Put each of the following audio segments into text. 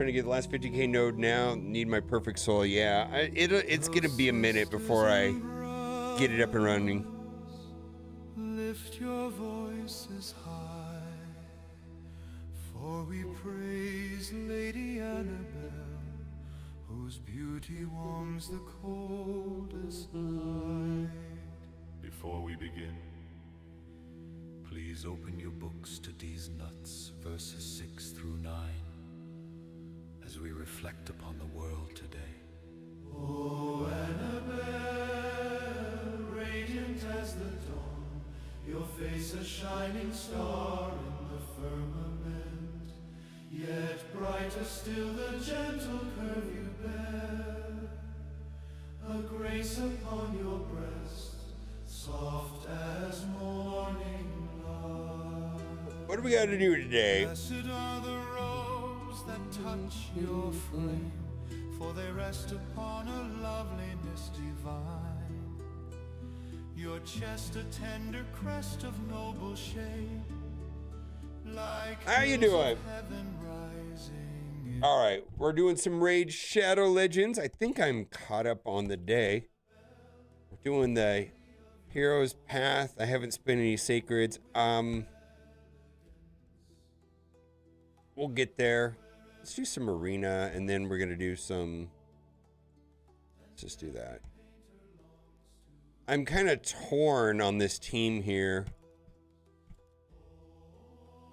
Trying to get the last 50k node now. Need my perfect soul. Yeah, it's gonna be a minute before I get it up and running. Lift your voices high, for we praise Lady Annabelle, whose beauty warms the coldest night. Before we begin, please open your books to These Nuts, verses 6 through 9, as we reflect upon the world today. Oh, Annabelle, radiant as the dawn, your face a shining star in the firmament, yet brighter still the gentle curve you bear, a grace upon your breast, soft as morning light. What do we got to do today? Blessed are the robes that touch your frame, for they rest upon a loveliness divine. Your chest a tender crest of noble shape, like how you doing? Heaven rising. All right, we're doing some Raid Shadow Legends. I think I'm caught up on the day. We're doing the Hero's Path. I haven't spent any Sacreds. We'll get there. Let's do some Arena, and then we're gonna do some. Let's just do that. I'm kind of torn on this team here.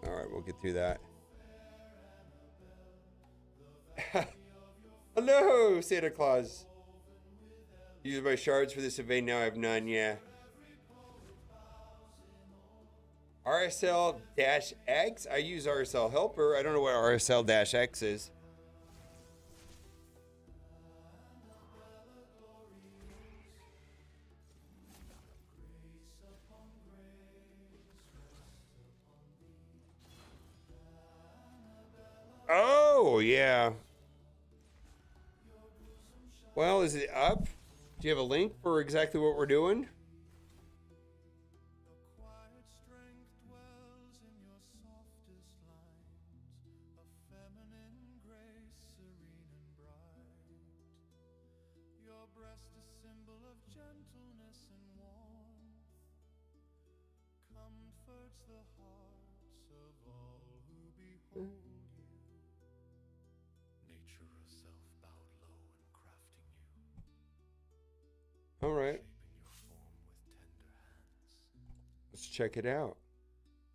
All right, we'll get through that. Hello, Santa Claus. Use my shards for this event. Now I have none. Yeah. RSL-X. I use RSL Helper. I don't know what RSL-X is. Oh, yeah. Well, is it up? Do you have a link for exactly what we're doing? All right. Let's check it out.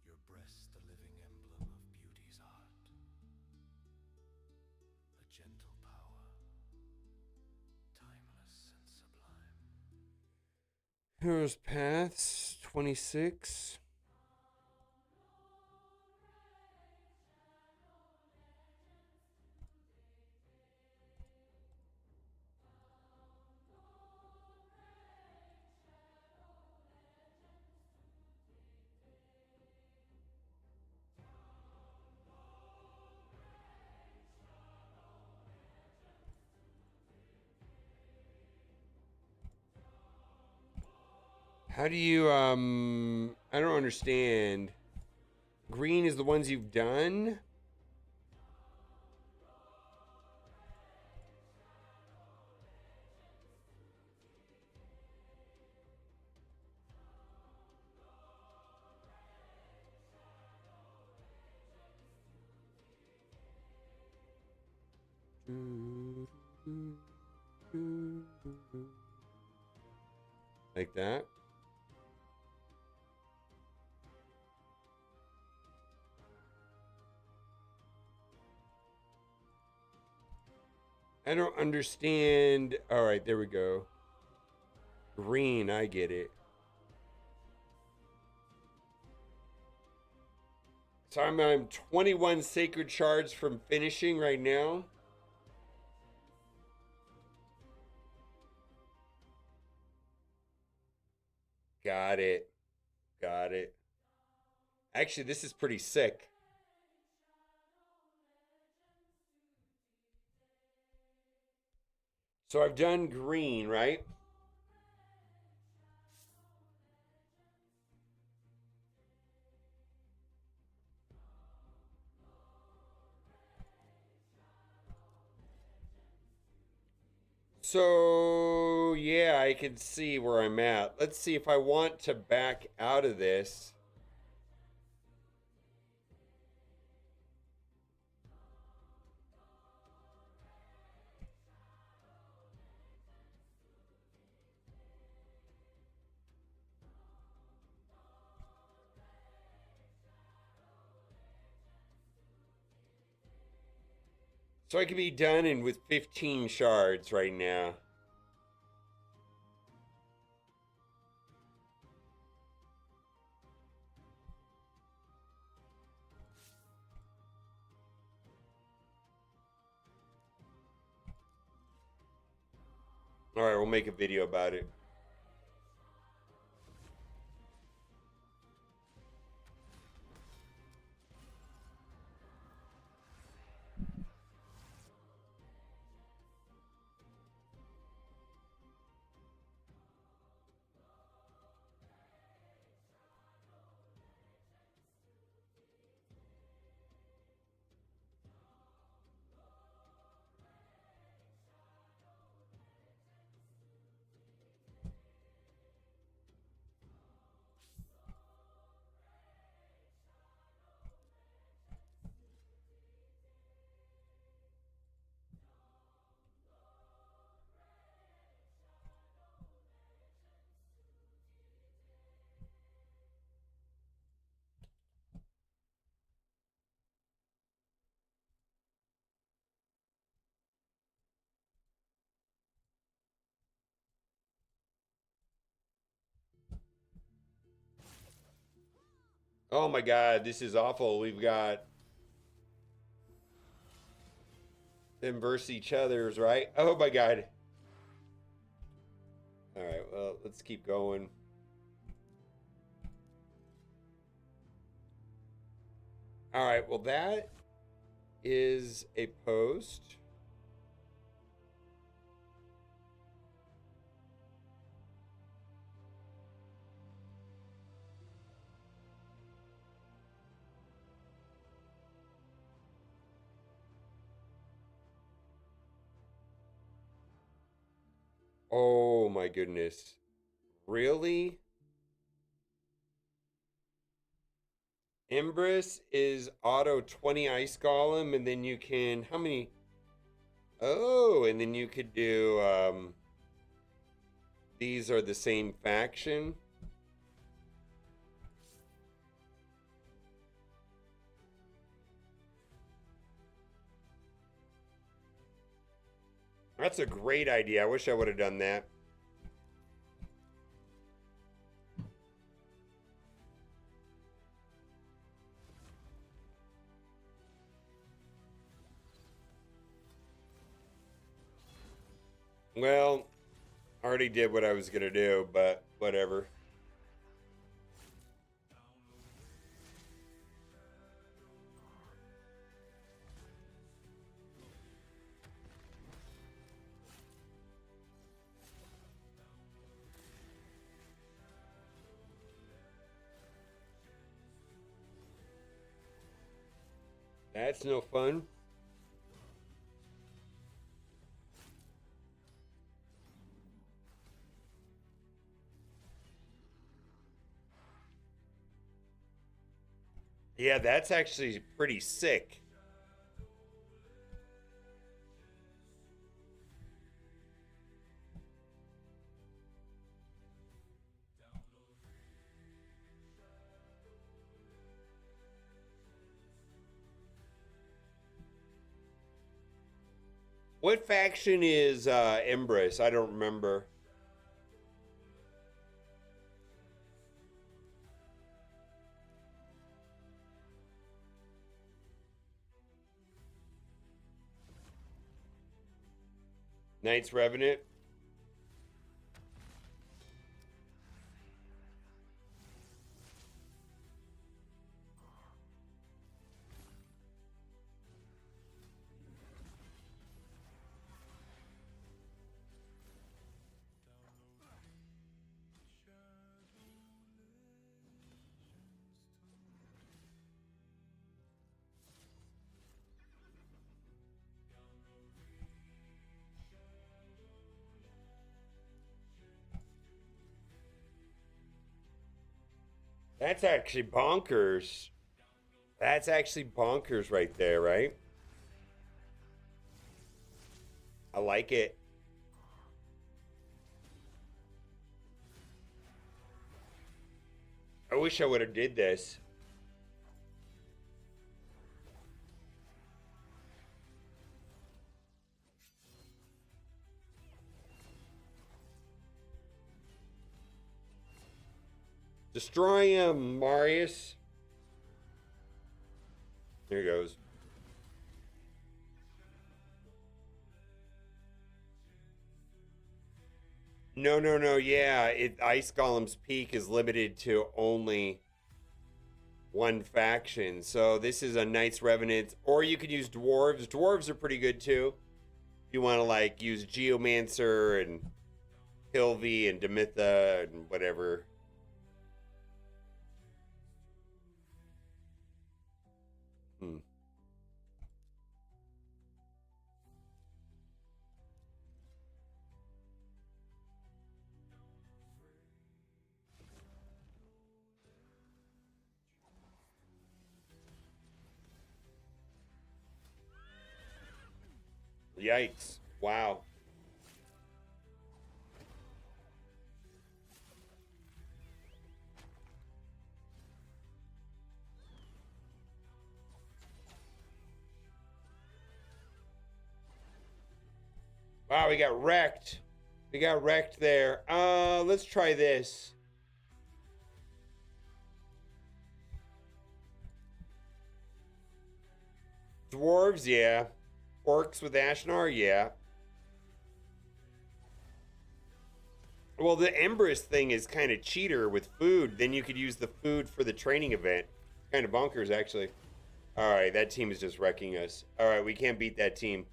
Your breast, the living emblem of beauty's art, a gentle power, timeless and sublime. Heroes Paths 26. How do you, I don't understand. Green is the ones you've done? Like that? I don't understand. All right, there we go. Green, I get it. So I'm 21 sacred shards from finishing right now. Got it. Got it. Actually, this is pretty sick. So I've done green, right? So, yeah, I can see where I'm at. Let's see if I want to back out of this. So I could be done in with 15 shards right now. All right, we'll make a video about it. Oh my God, this is awful. We've got them versus each other's, right? Oh my God. All right, well, let's keep going. All right, well, that is a post. Oh my goodness. Really? Embrus is auto 20 ice golem, and then you can, how many? Oh, and then you could do, these are the same faction. That's a great idea. I wish I would have done that. Well, I already did what I was going to do, but whatever. That's no fun. Yeah, that's actually pretty sick. What faction is Embrace? I don't remember. Knights Revenant? That's actually bonkers. That's actually bonkers right there, right? I like it. I wish I would have did this. Destroy him, Marius. There he goes. No, no, no. Yeah, Ice Golem's Peak is limited to only one faction. So this is a Knights Revenant, or you could use Dwarves. Dwarves are pretty good too. If you want to like use Geomancer and Hilvi and Demitha and whatever. Hmm. Yikes. Wow. Wow, we got wrecked. We got wrecked there. Let's try this. Dwarves, yeah. Orcs with Ashnar, yeah. Well, the Empress thing is kind of cheater with food. Then you could use the food for the training event. Kind of bonkers, actually. All right, that team is just wrecking us. All right, we can't beat that team.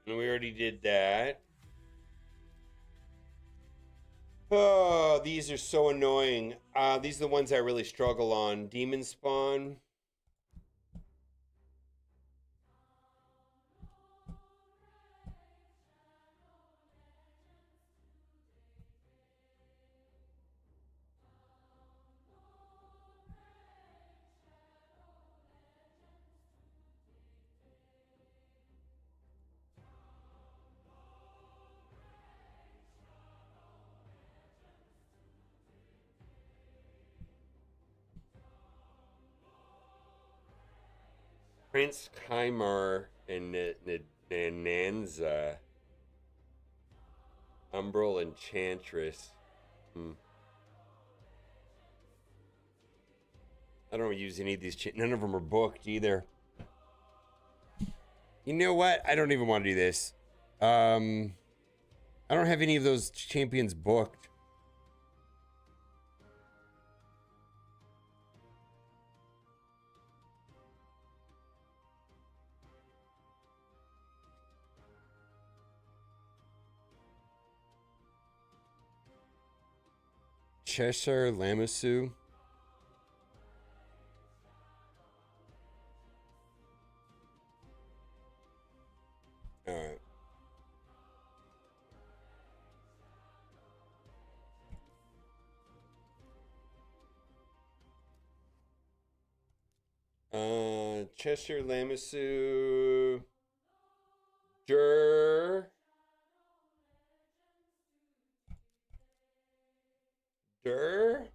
We already did that. Oh, these are so annoying. These are the ones I really struggle on. Demon Spawn. Prince Kymar and Nanza. Umbral Enchantress. I don't use any of these. None of them are booked either. You know what? I don't even want to do this. I don't have any of those champions booked. Cheshire Lamassu. All right. Cheshire Lamassu. Dur. Dur.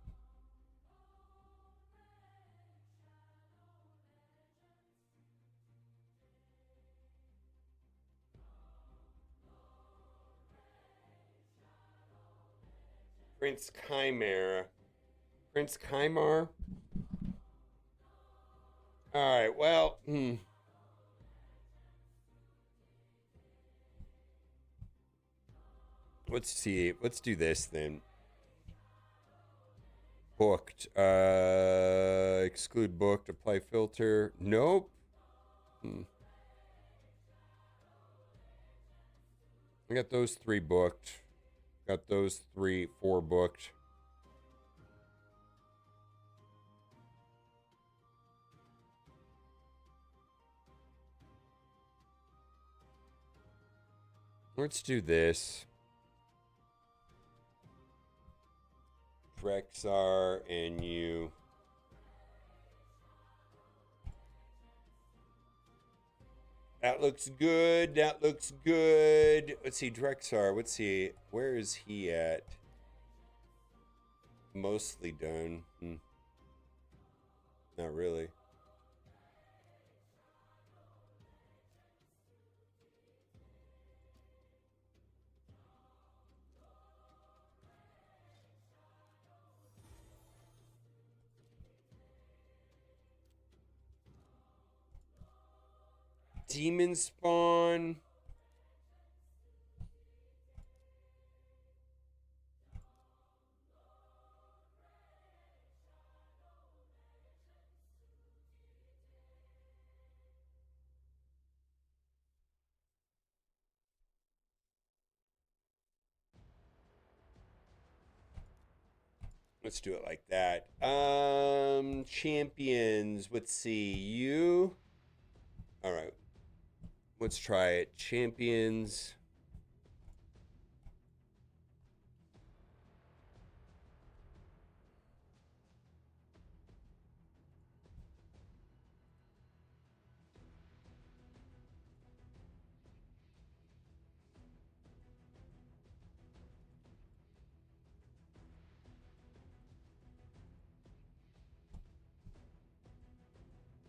Prince Chimera. Prince Chimar. All right. Well, let's see. Let's do this then. Booked. Exclude booked. Apply filter. Nope. I got those 3 booked. Got those 4 booked. Let's do this. Drexar and you. That looks good. That looks good. Let's see, Drexar. Let's see. Where is he at? Mostly done. Not really. Demon spawn. Let's do it like that. Champions. Let's see. You. All right. Let's try it. Champions.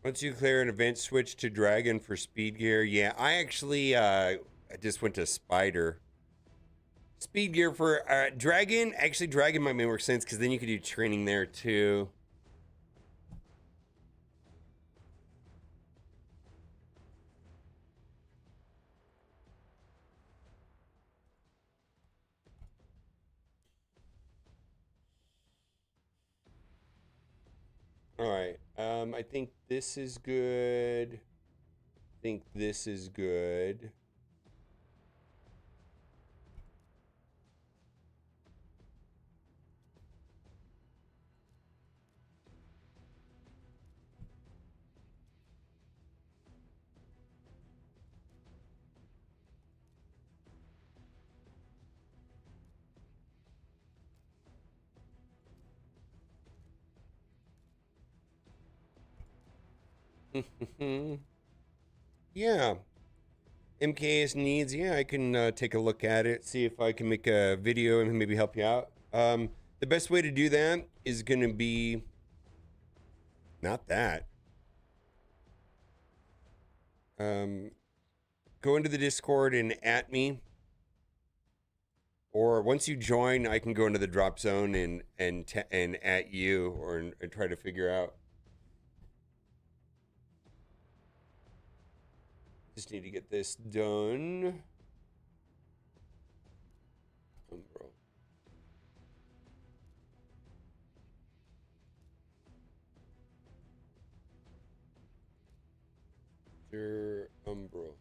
Once you clear an event, switch to Dragon for speed gear. Yeah, I actually I just went to Spider. Speed gear for Dragon. Actually, Dragon might make more sense because then you could do training there too. All right. I think this is good. I think this is good. Yeah. MKS needs, yeah, I can take a look at it, see if I can make a video and maybe help you out. The best way to do that is going to be not that. Go into the Discord and at me. Or once you join, I can go into the drop zone and at you or and try to figure out. Just need to get this done. Umbro. Umbro.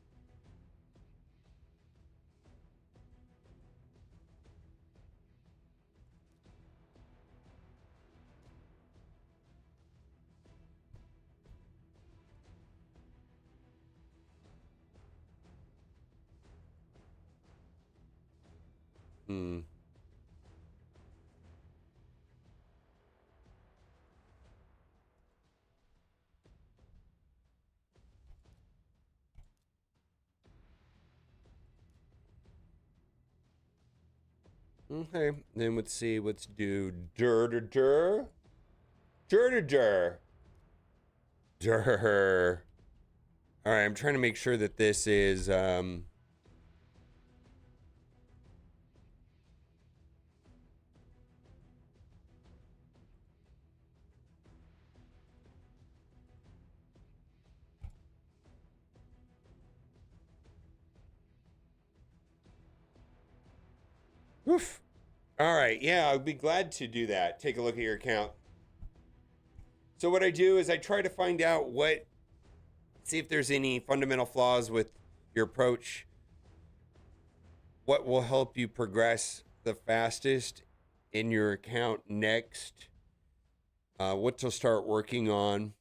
Okay, then let's see. Let's do dur. All right, I'm trying to make sure that this is Oof. All right, yeah, I'd be glad to do that. Take a look at your account. So what I do is I try to find out see if there's any fundamental flaws with your approach. What will help you progress the fastest in your account next? What to start working on?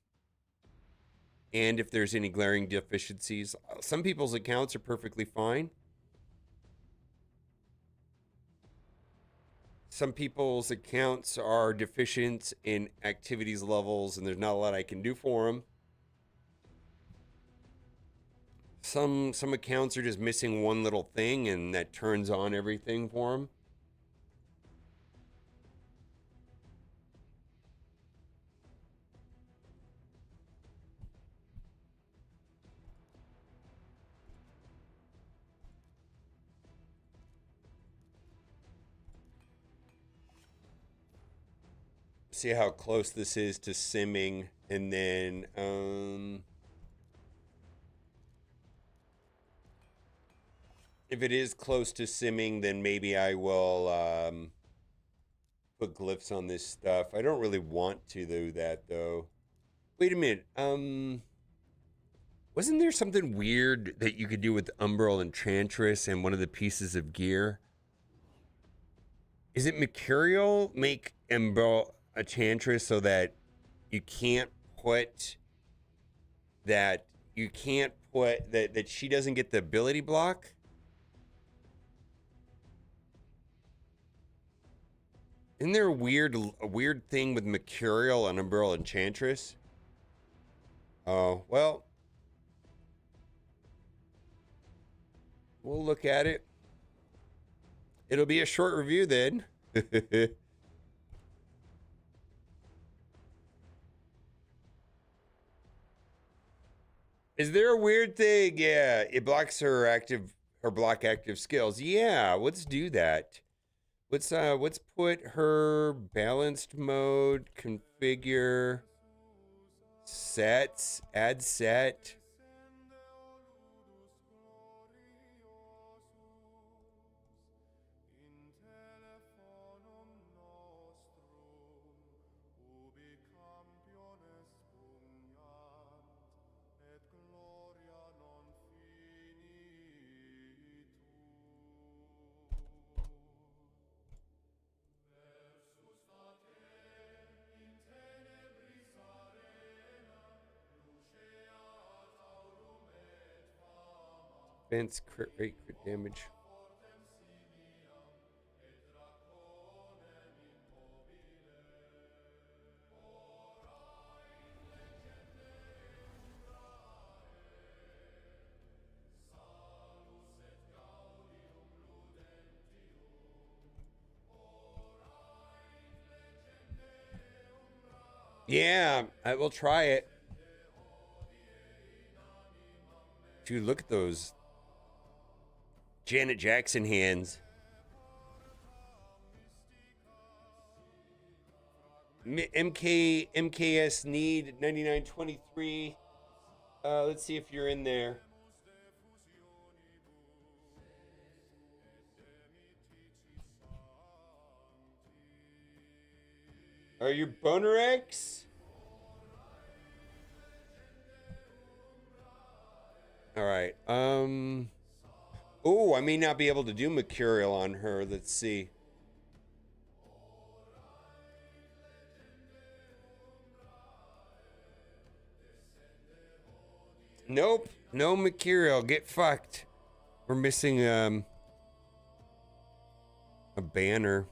And if there's any glaring deficiencies. Some people's accounts are perfectly fine. some people's accounts are deficient in activities levels, and there's not a lot I can do for them. Some accounts are just missing one little thing, and that turns on everything for them. See how close this is to simming, and then if it is close to simming, then maybe I will put glyphs on this stuff. I don't really want to do that though. Wait a minute. Wasn't there something weird that you could do with Umbral Enchantress and one of the pieces of gear? Is it Mercurial make Umbral Enchantress so that you can't put that that she doesn't get the ability block? Isn't there a weird thing with Mercurial and Umbral Enchantress? Oh, well. We'll look at it. It'll be a short review then. Is there a weird thing? Yeah, it blocks her block active skills. Yeah, let's do that. Let's put her balanced mode, configure, sets, add set. Defense, crit rate, crit damage. Yeah, I will try it. Dude, look at those Janet Jackson hands. MKS need 9923. Let's see if you're in there. Are you Boner X? All right. Oh, I may not be able to do Mercurial on her. Let's see. Nope. No Mercurial. Get fucked. We're missing a banner.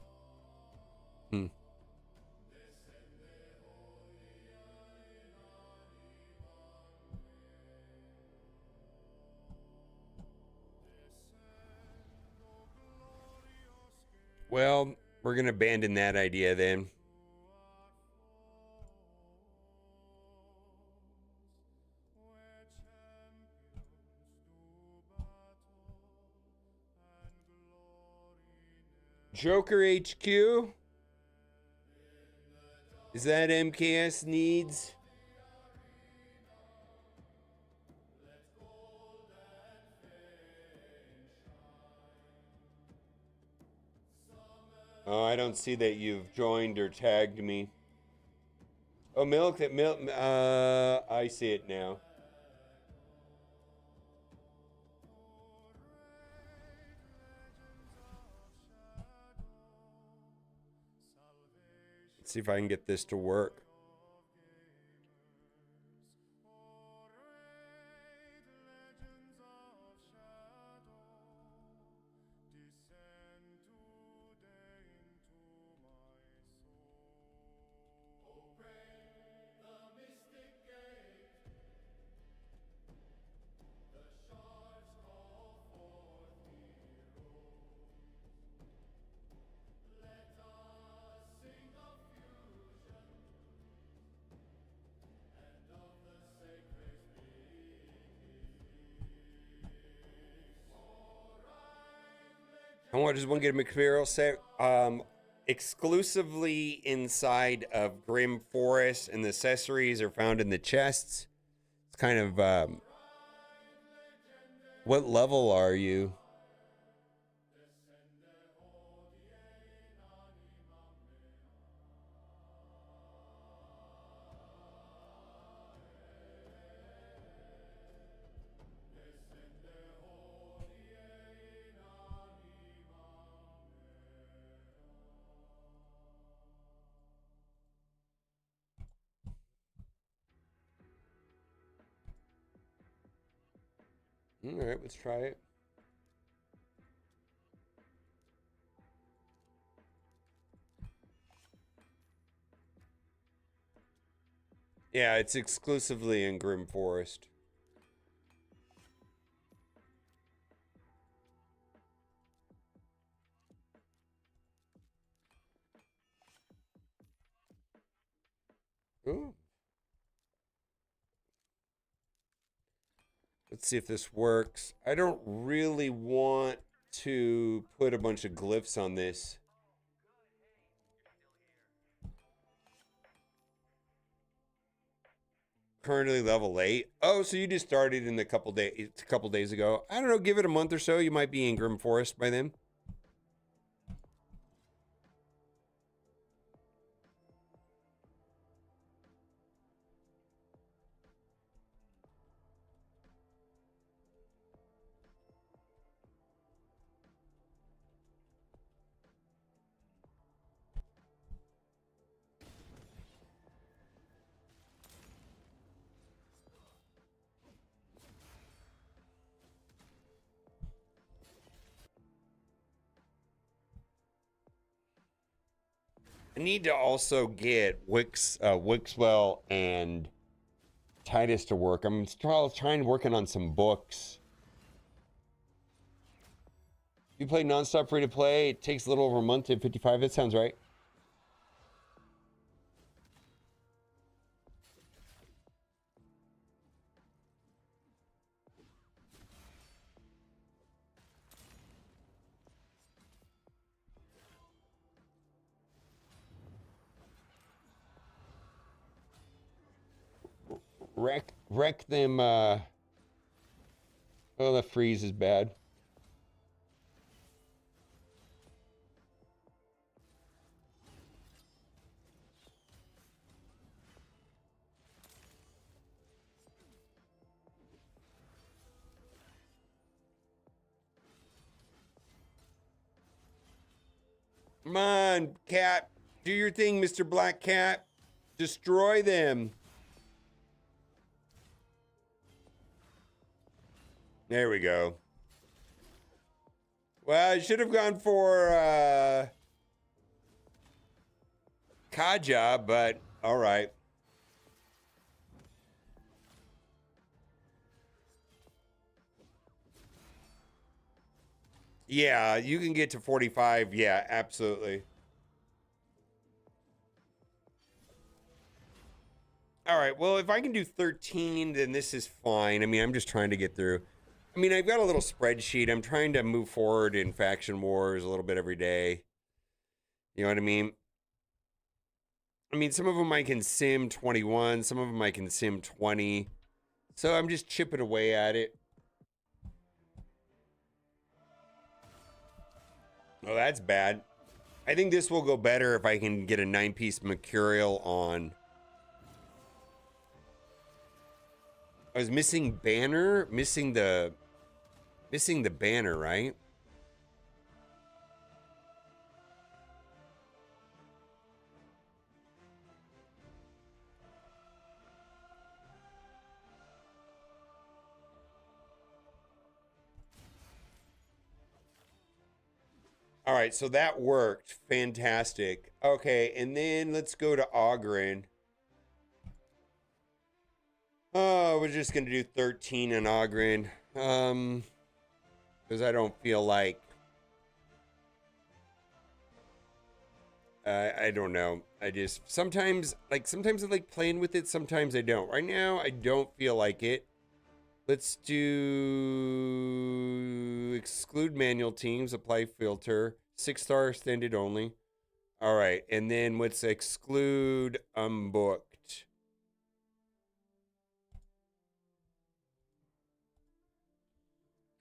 Well, we're going to abandon that idea then. Joker HQ? Is that MKS needs? Oh, I don't see that you've joined or tagged me. Oh, milk. I see it now. Let's see if I can get this to work. How much does one get a material set? Exclusively inside of Grim Forest, and the accessories are found in the chests. It's kind of what level are you? All right, let's try it. Yeah, it's exclusively in Grim Forest. Ooh. Let's see if this works. I don't really want to put a bunch of glyphs on this. Currently level 8. Oh, so you just started in a couple days ago. I don't know, give it a month or so. You might be in Grim Forest by then. I need to also get Wixwell and Titus to work. I'm trying working on some books. You play nonstop free to play. It takes a little over a month to 55. That sounds right. Wreck them. Oh, the freeze is bad. Come on, cat. Do your thing, Mr. Black Cat. Destroy them. There we go. Well, I should have gone for Kaja, but all right. Yeah, you can get to 45. Yeah, absolutely. All right. Well, if I can do 13, then this is fine. I mean, I'm just trying to get through. I mean, I've got a little spreadsheet. I'm trying to move forward in faction wars a little bit every day. You know what I mean? I mean, some of them I can sim 21, some of them I can sim 20. So I'm just chipping away at it. Oh, that's bad. I think this will go better if I can get a 9-piece Mercurial on. I was missing banner, missing the banner, right? All right, so that worked. Fantastic. Okay, and then let's go to Oghren. Oh, we're just gonna do 13 in Oghren. Because I don't feel like I don't know. I just sometimes I like playing with it, sometimes I don't. Right now, I don't feel like it. Let's do exclude manual teams, apply filter, 6-star extended only. All right, and then let's exclude unbooked.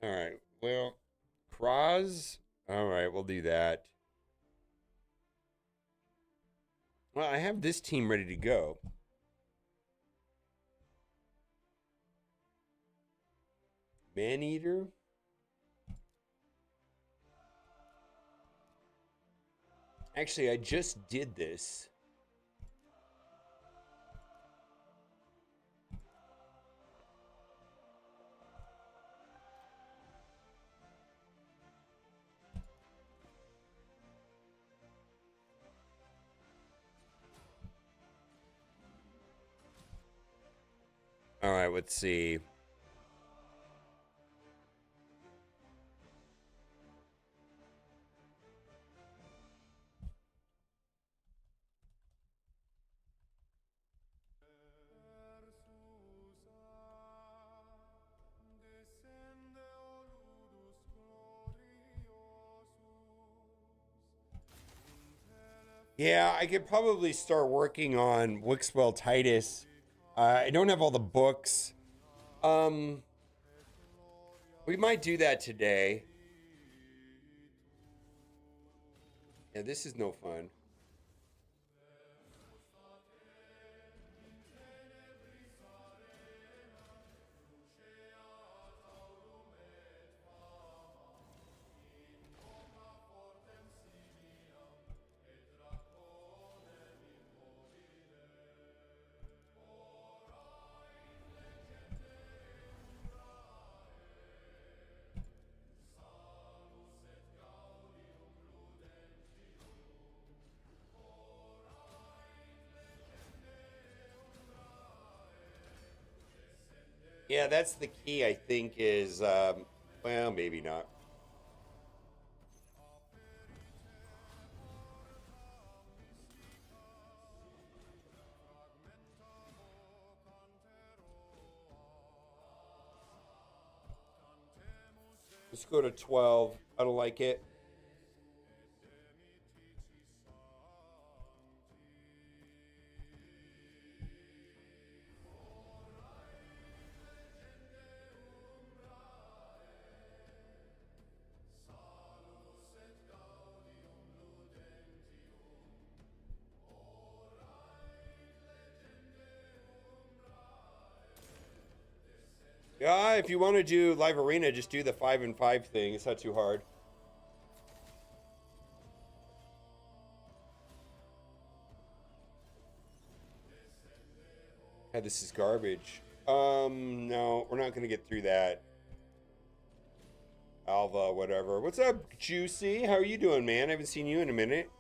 All right, well, Kraz. All right, we'll do that. Well, I have this team ready to go. Maneater. Actually, I just did this. All right, let's see. Yeah, I could probably start working on Wixwell Titus. I don't have all the books. We might do that today. Yeah, this is no fun. Yeah, that's the key, I think, is, well, maybe not. Let's go to 12. I don't like it. Yeah, if you want to do live arena, just do the 5 and 5 thing. It's not too hard. Yeah, this is garbage. No, we're not gonna get through that. Alva, whatever. What's up, Juicy? How are you doing, man? I haven't seen you in a minute.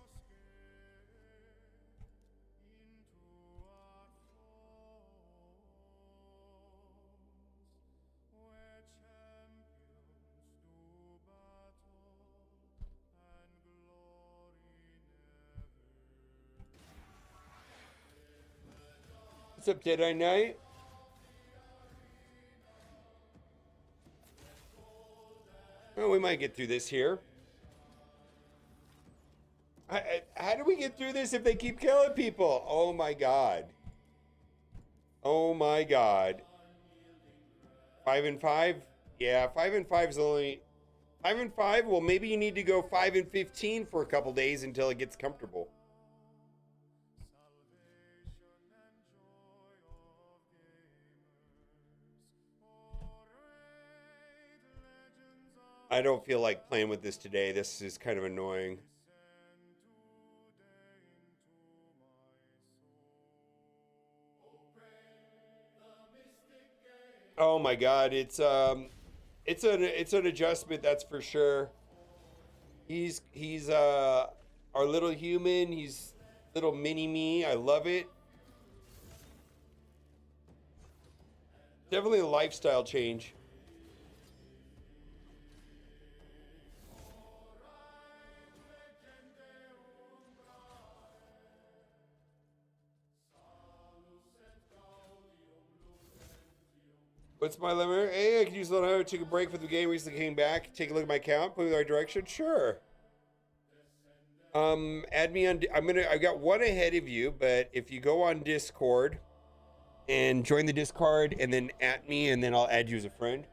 What's up, Deadeye Knight? Well, we might get through this here. How do we get through this if they keep killing people? Oh my god. Oh my god. 5 and 5? Yeah, 5 and 5 is only 5 and 5. Well, maybe you need to go 5 and 15 for a couple days until it gets comfortable. I don't feel like playing with this today. This is kind of annoying. Oh my god, it's an adjustment, that's for sure. He's our little human. He's little mini me. I love it. Definitely a lifestyle change. What's my limit? Hey, I can use a little. Took a break from the game. Recently came back. Take a look at my account. Put me in the right direction. Sure. Add me on. I've got one ahead of you, but if you go on Discord and join the Discord and then at me, and then I'll add you as a friend.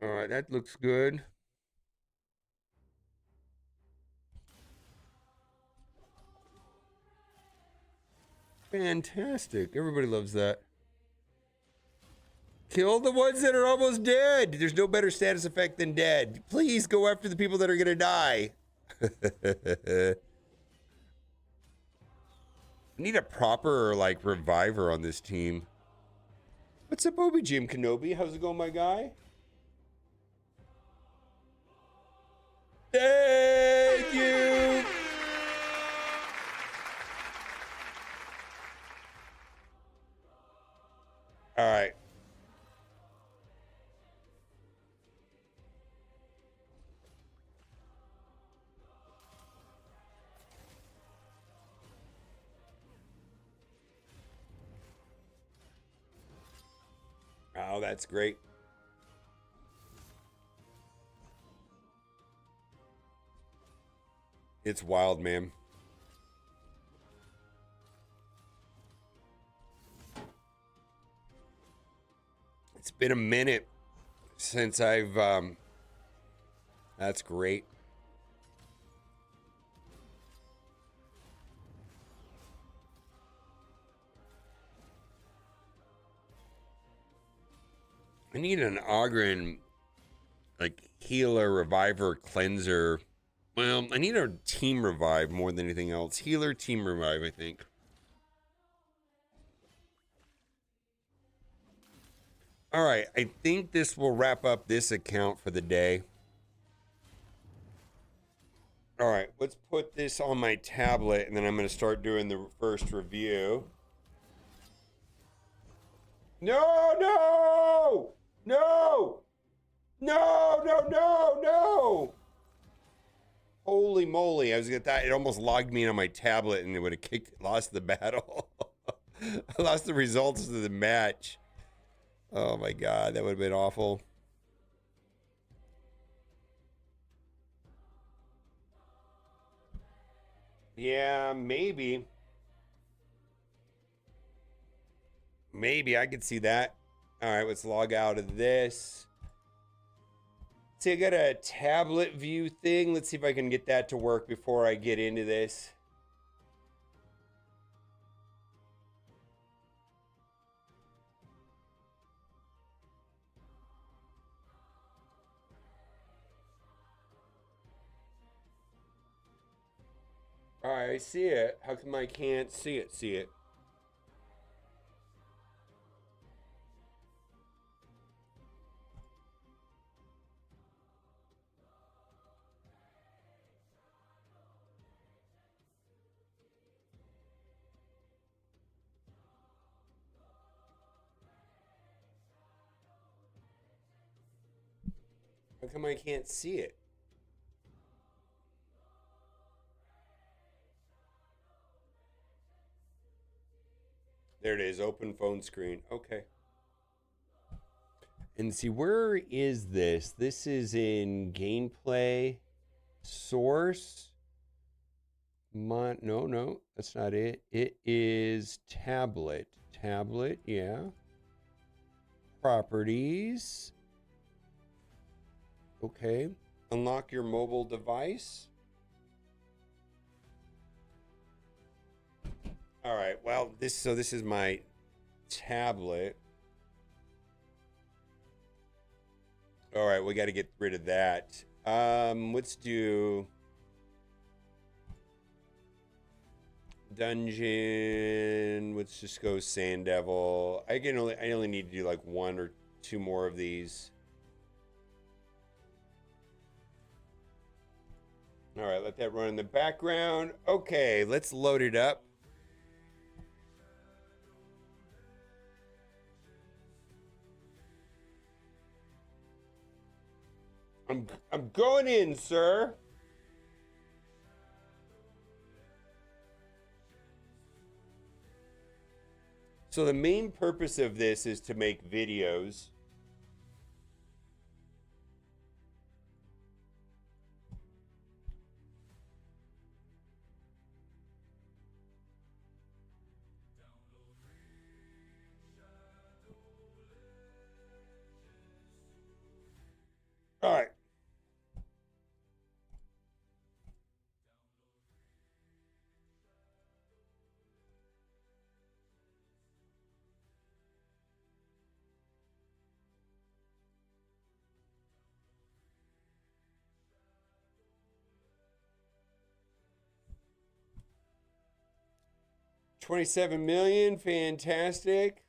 All right, that looks good. Fantastic. Everybody loves that. Kill the ones that are almost dead. There's no better status effect than dead. Please go after the people that are going to die. I need a proper, like, reviver on this team. What's up, Obi Jim Kenobi? How's it going, my guy? Thank you. All right. Oh, that's great. It's wild, man. It's been a minute since I've, that's great. I need an Ogren, like, healer, reviver, cleanser. Well, I need a team revive more than anything else. Healer, team revive, I think. All right, I think this will wrap up this account for the day. All right, let's put this on my tablet, and then I'm going to start doing the first review. No, no! No! No, no, no, no! Holy moly, I was gonna that it almost logged me in on my tablet and it would have lost the battle. I lost the results of the match. Oh my god, that would have been awful. Yeah, maybe. Maybe I could see that. All right, let's log out of this. See, I got a tablet view thing. Let's see if I can get that to work before I get into this. All right, I see it. How come I can't see it? See it. How come I can't see it? There it is, open phone screen. Okay. And see, where is this? This is in gameplay source. No, that's not it. It is tablet. Tablet, yeah. Properties. Okay. Unlock your mobile device. All right. Well, this is my tablet. All right, we got to get rid of that. Let's do dungeon. Let's just go Sand Devil. I only need to do like 1 or 2 more of these. All right, let that run in the background. Okay, let's load it up. I'm going in, sir. So the main purpose of this is to make videos. All right. $27 million, fantastic.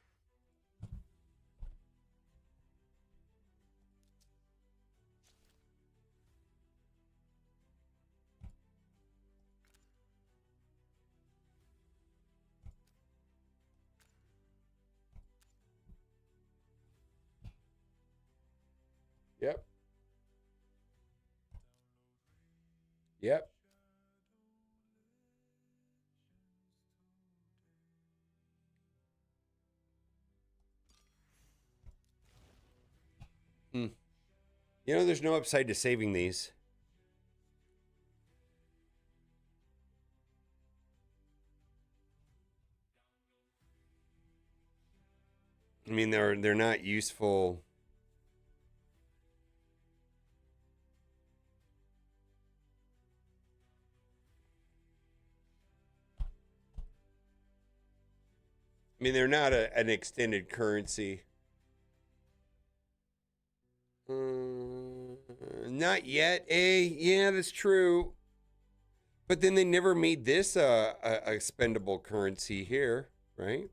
Yep. Yep. Hmm. You know, there's no upside to saving these. I mean, they're not useful. I mean, they're not an extended currency. Not yet. Yeah, that's true. But then they never made this a expendable currency here, right?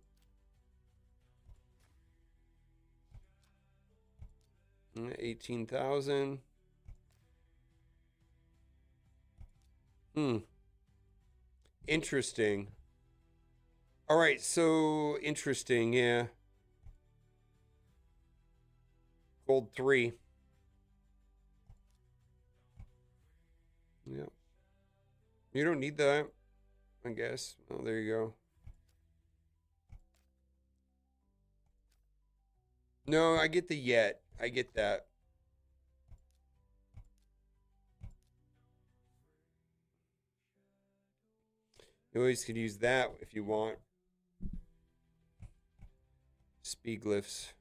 18,000. Hmm. Interesting. All right, so interesting, yeah. Gold 3. Yeah. You don't need that, I guess. Oh, there you go. No, I get the yet. I get that. You always could use that if you want. Speed glyphs.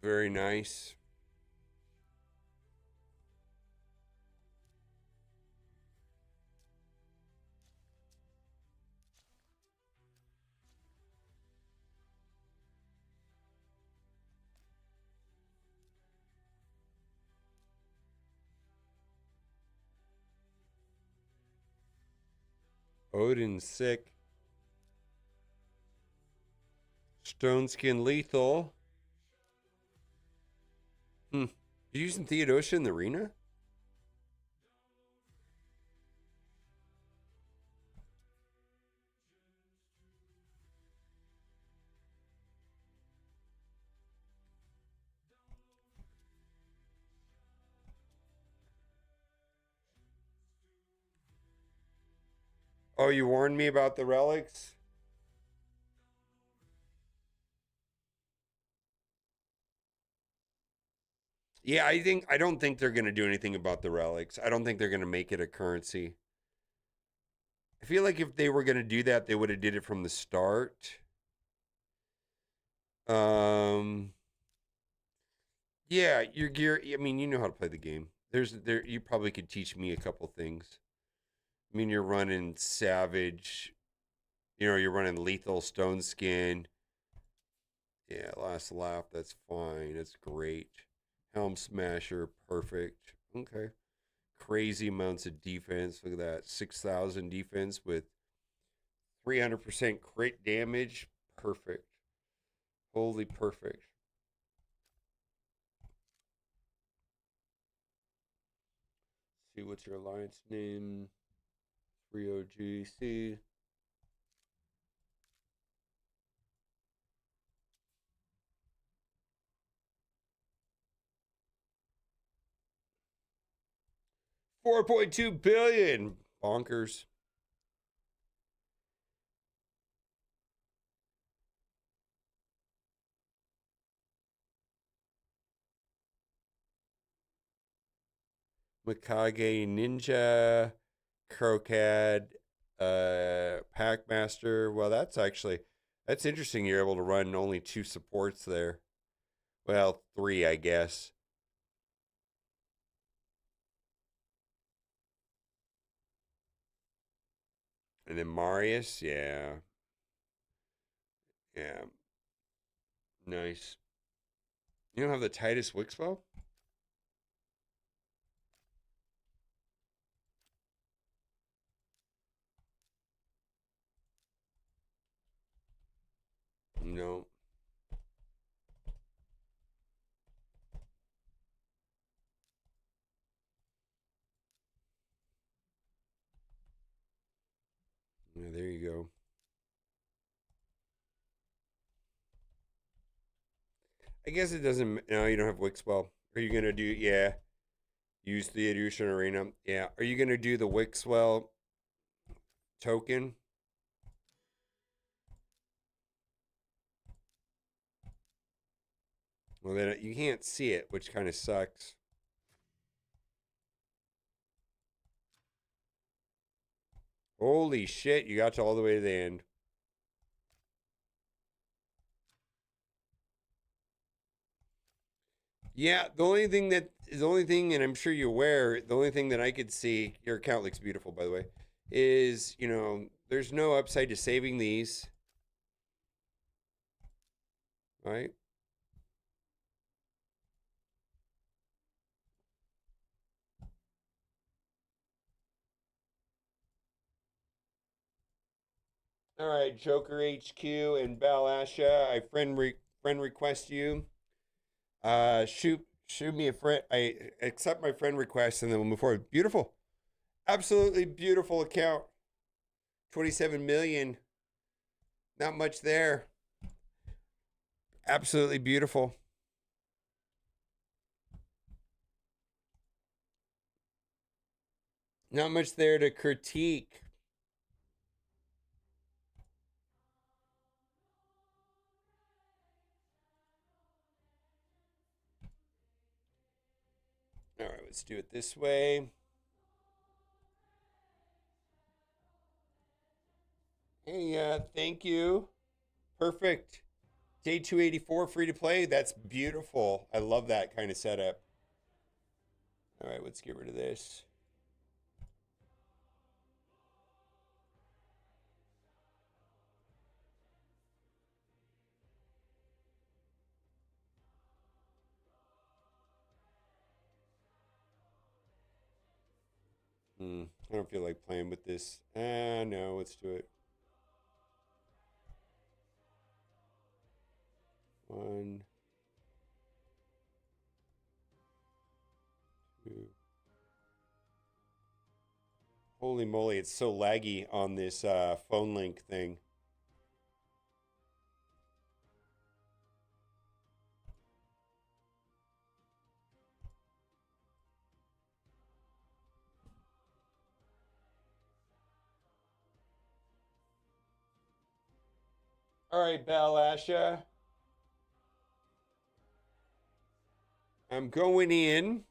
Very nice. Odin sick. Stone skin lethal. Hmm. You using Theodosia in the arena? Oh, you warned me about the relics? Yeah, I don't think they're gonna do anything about the relics. I don't think they're gonna make it a currency. I feel like if they were gonna do that, they would have did it from the start. Um yeah, your gear I mean, you know how to play the game. There you probably could teach me a couple things. I mean, you're running Savage, you're running Lethal Stone Skin. Yeah, last laugh, that's fine. That's great. Helm Smasher, perfect. Okay. Crazy amounts of defense. Look at that. 6,000 defense with 300% crit damage. Perfect. Holy perfect. Let's see, what's your alliance name? 3OGC. 4.2 billion. Bonkers. Mikage Ninja, Crocad, Packmaster. Well, that's interesting. You're able to run only 2 supports there. Well, 3, I guess. And then Marius, yeah. Yeah. Nice. You don't have the Titus Wixwell? No. Yeah, there you go. I guess it doesn't. No, you don't have Wixwell. Are you gonna do? Yeah, use the Evolution Arena. Yeah. Are you gonna do the Wixwell token? Well, then you can't see it, which kind of sucks. Holy shit! You got to all the way to the end. Yeah, the only thing, and I'm sure you're aware, the only thing that I could see, your account looks beautiful, by the way, is, there's no upside to saving these, right? All right, Joker HQ and Balasha, I friend request you. Shoot me a friend. I accept my friend request, and then we'll move forward. Beautiful, absolutely beautiful account. 27 million. Not much there. Absolutely beautiful. Not much there to critique. All right, let's do it this way. Hey, thank you. Perfect. Day 284 free to play. That's beautiful. I love that kind of setup. All right, let's get rid of this. I don't feel like playing with this. No, let's do it. 1, 2. Holy moly, it's so laggy on this phone link thing. All right, Balasha. I'm going in.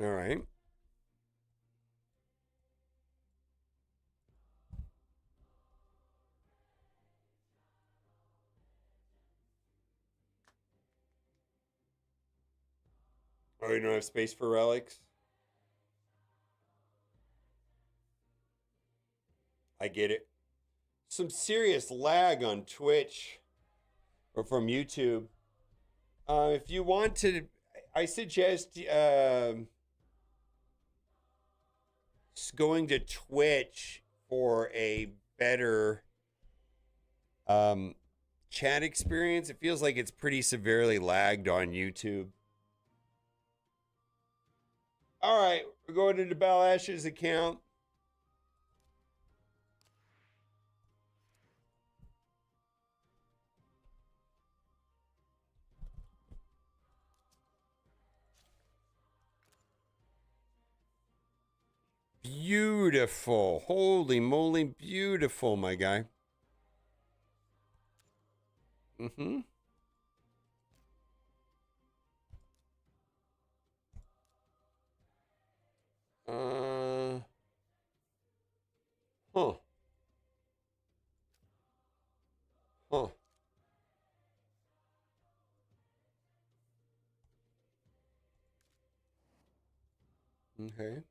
All right. Oh, you don't have space for relics? I get it. Some serious lag on Twitch or from YouTube. If you want to, I suggest going to Twitch for a better chat experience. It feels like it's pretty severely lagged on YouTube. All right, we're going into Balash's account. Beautiful. Holy moly, beautiful, my guy. Mm-hmm. Uh, huh. Huh. Okay.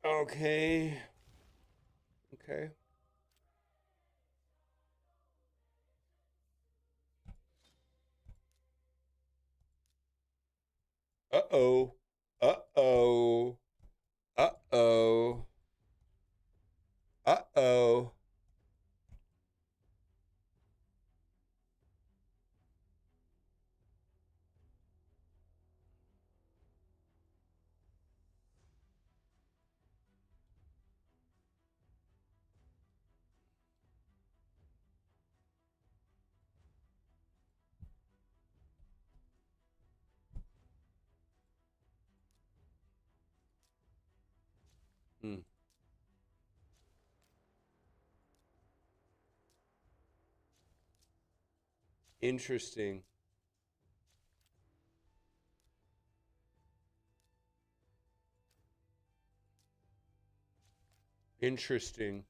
Okay. Okay. Uh-oh. Uh-oh. Uh-oh. Uh-oh. Hmm. Interesting. Interesting.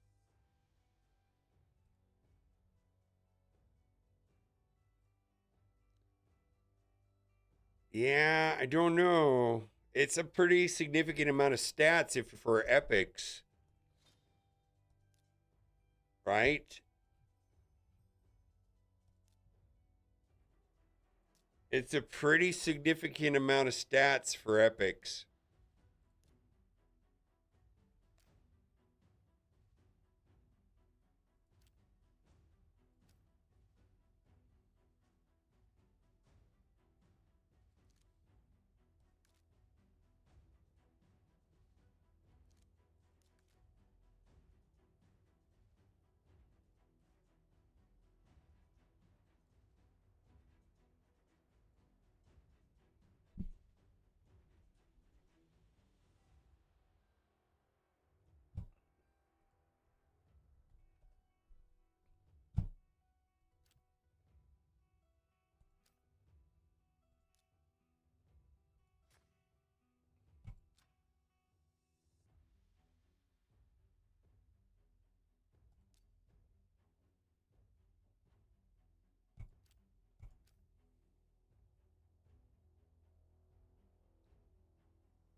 Yeah, I don't know. It's a pretty significant amount of stats if for epics, right? It's a pretty significant amount of stats for epics.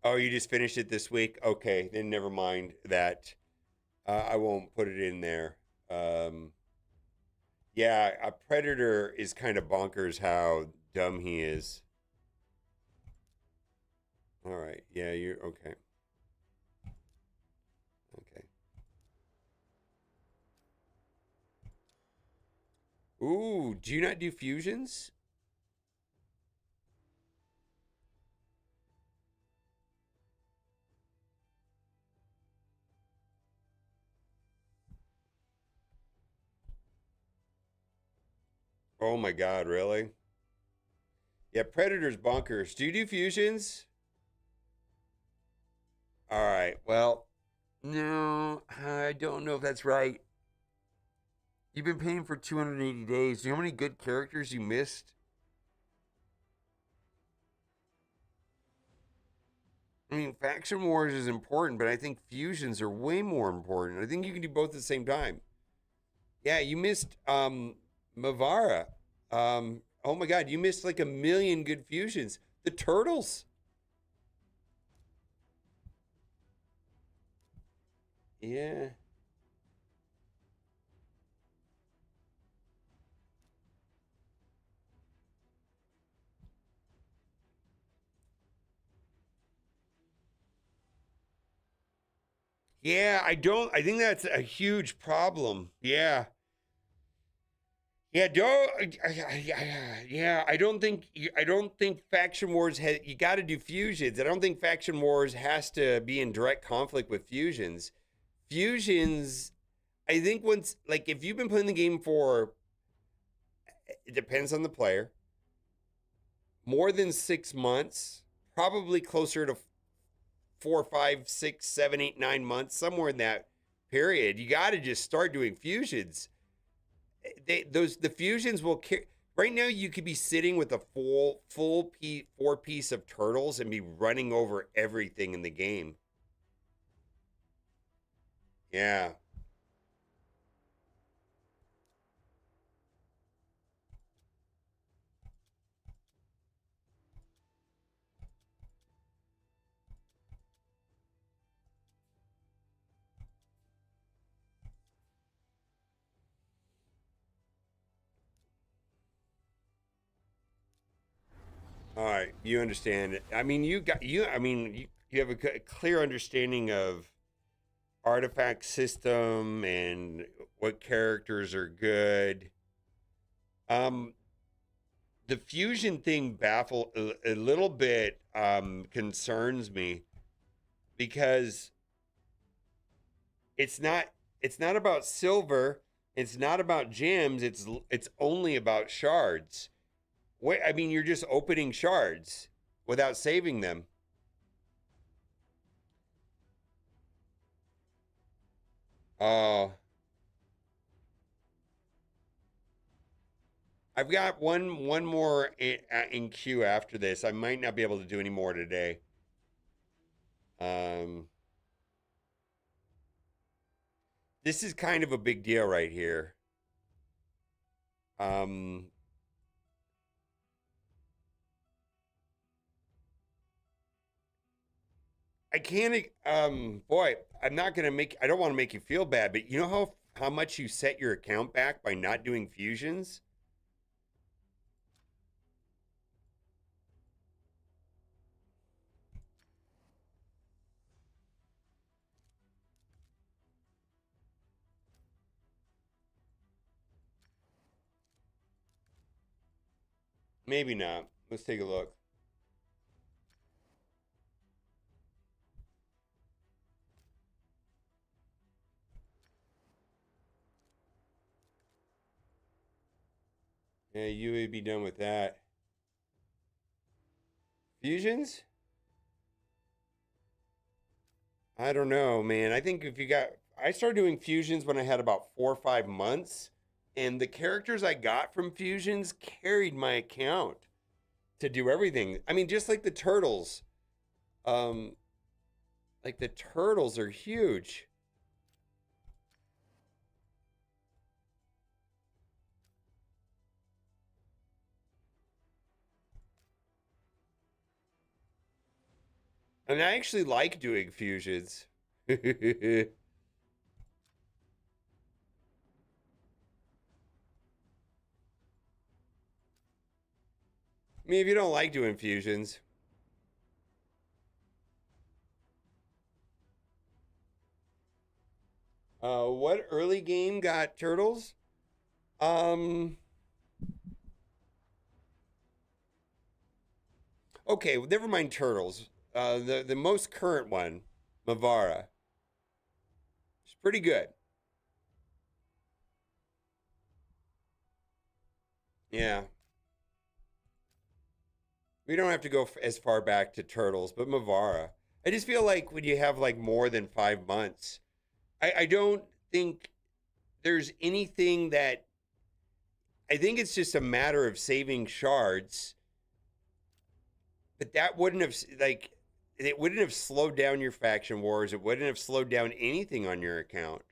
Oh, you just finished it this week? Okay, then never mind that. I won't put it in there. Um, yeah, a predator is kind of bonkers how dumb he is. All right. Yeah, you're okay. Okay. Ooh, do you not do fusions? Oh my God, really? Yeah, Predator's bonkers. Do you do fusions? All right. Well, no, I don't know if that's right. You've been paying for 280 days. Do you know how many good characters you missed? I mean, faction wars is important, but I think fusions are way more important. I think you can do both at the same time. Yeah, you missed Mavara. Oh my God, you missed like a million good fusions. The turtles. Yeah. Yeah, I think that's a huge problem. Yeah. Yeah, don't. Yeah, I don't think Faction Wars has. You got to do fusions. I don't think Faction Wars has to be in direct conflict with fusions. Fusions, I think once, like, if you've been playing the game for, it depends on the player, more than 6 months, probably closer to 4, 5, 6, 7, 8, 9 months, somewhere in that period, you got to just start doing fusions. The fusions will carry. Right now, you could be sitting with a four piece of turtles and be running over everything in the game. Yeah. All right, you understand. I mean, you got you. I mean, you have a clear understanding of artifact system and what characters are good. Um, the fusion thing baffle a little bit concerns me because it's not it's not about silver, it's not about gems, it's only about shards. Wait, I mean, you're just opening shards without saving them. Oh, I've got one more in queue after this. I might not be able to do any more today. Um, this is kind of a big deal right here. Um, I can't. Boy, I'm not gonna make. I don't want to make you feel bad, but you know how much you set your account back by not doing fusions. Maybe not. Let's take a look. Yeah, you would be done with that. Fusions? I don't know, man. I think if you got, I started doing fusions when I had about 4 or 5 months, and the characters I got from fusions carried my account to do everything. I mean, just like the turtles. Um, like the turtles are huge. And I actually like doing fusions. I mean, if you don't like doing fusions, what early game got turtles? Um, okay, well, never mind turtles. The most current one, Mavara, it's pretty good. Yeah, we don't have to go as far back to turtles, but Mavara. I just feel like when you have like more than 5 months, I don't think there's anything that. I think it's just a matter of saving shards, but that wouldn't have like it wouldn't have slowed down your faction wars. It wouldn't have slowed down anything on your account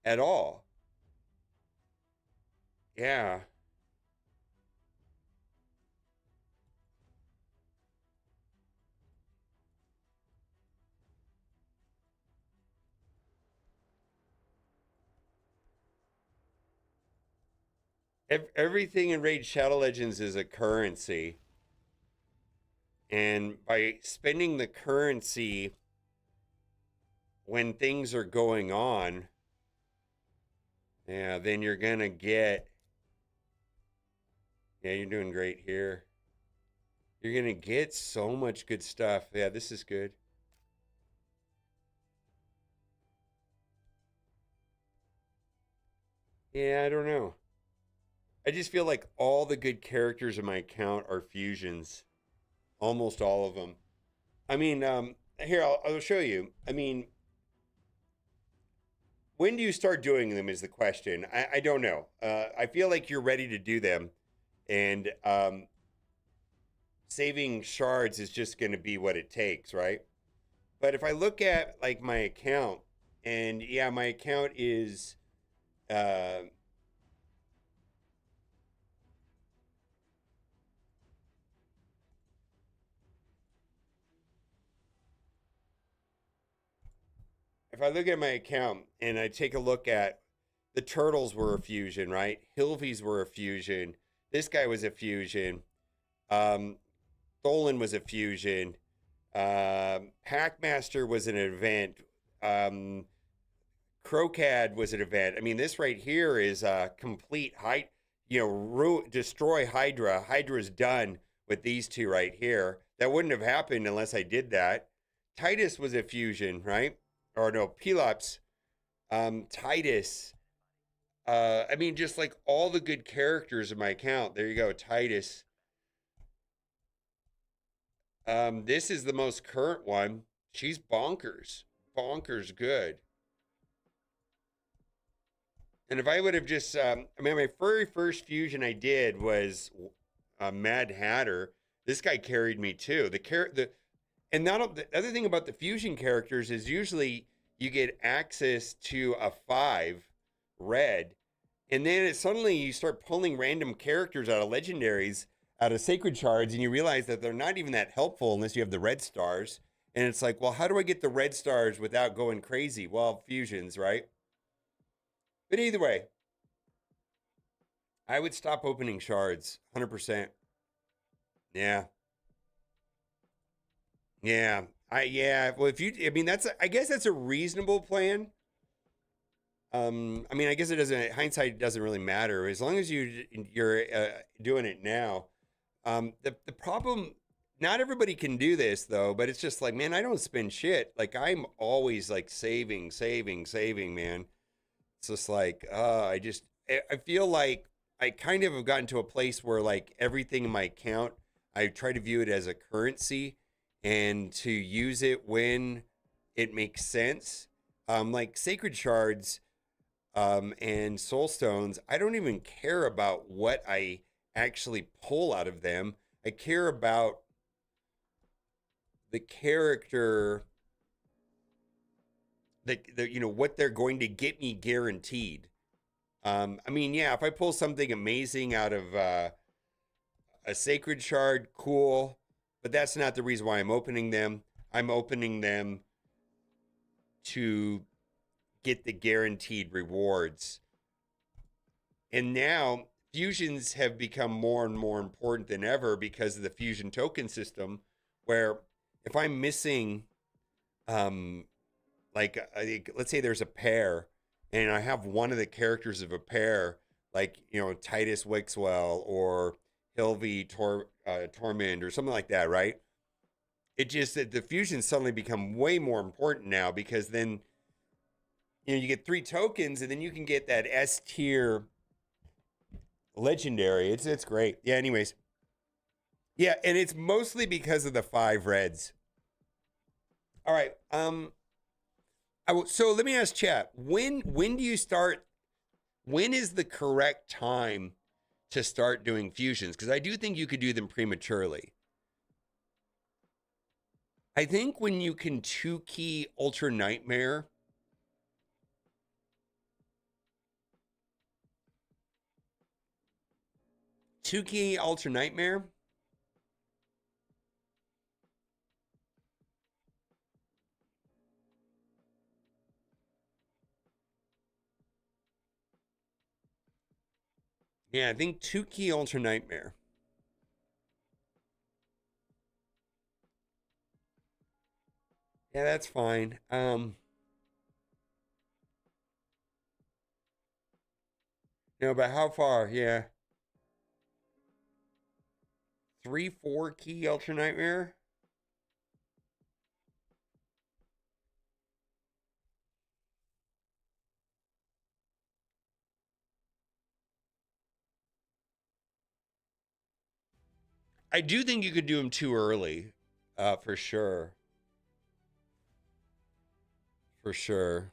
at all. Yeah. Everything in Raid Shadow Legends is a currency, and by spending the currency, when things are going on, yeah, then you're gonna get, yeah, you're doing great here. You're gonna get so much good stuff. Yeah, this is good. Yeah, I don't know. I just feel like all the good characters in my account are fusions. Almost all of them. I mean, here, I'll show you. I mean, when do you start doing them is the question. I don't know. I feel like you're ready to do them. And saving shards is just going to be what it takes, right? But if I look at like my account, and yeah, my account is uh, if I look at my account and I take a look at the turtles were a fusion, right? Hilvies were a fusion. This guy was a fusion. Um, Tholen was a fusion. Packmaster was an event. Um, Crocad was an event. I mean, this right here is a complete destroy Hydra. Hydra's done with these two right here. That wouldn't have happened unless I did that. Titus was a fusion, right? Or no, Pelops, Titus. I mean, just like all the good characters in my account. There you go, Titus. This is the most current one. She's bonkers, bonkers good. And if I would have just, I mean, my very first fusion I did was Mad Hatter. This guy carried me too. And not the other thing about the fusion characters is usually you get access to a 5 red, and then suddenly you start pulling random characters out of legendaries, out of sacred shards, and you realize that they're not even that helpful unless you have the red stars. And it's like, well, how do I get the red stars without going crazy? Well, fusions, right? But either way, I would stop opening shards 100%. Yeah. Yeah. Yeah, well if you I mean I guess that's a reasonable plan. I mean I guess it doesn't hindsight doesn't really matter as long as you're doing it now. The problem, not everybody can do this though, but it's just like, man, I don't spend shit. Like I'm always like saving, man. It's just like, I feel like I kind of have gotten to a place where like everything in my account, I try to view it as a currency and to use it when it makes sense. Like sacred shards, and soul stones, I don't even care about what I actually pull out of them. I care about the character, what they're going to get me guaranteed. I mean, yeah, if I pull something amazing out of a sacred shard, cool, but that's not the reason why I'm opening them. I'm opening them to get the guaranteed rewards. And now fusions have become more and more important than ever because of the fusion token system, where if I'm missing, like, let's say there's a pair and I have one of the characters of a pair, like, Titus Wixwell or Hilvi Tormund or something like that, right? It just that the fusions suddenly become way more important now because then you get 3 tokens and then you can get that S tier legendary. It's great. Yeah, anyways. Yeah, and it's mostly because of the 5 reds. All right. So let me ask chat. When do you start? When is the correct time to start doing fusions? Because I do think you could do them prematurely. I think when you can 2-key Ultra Nightmare, Ultra Nightmare. Yeah, I think 2-key Ultra Nightmare. Yeah, that's fine. No, but how far? Yeah. 3-4 key Ultra Nightmare? I do think you could do him too early. For sure. For sure.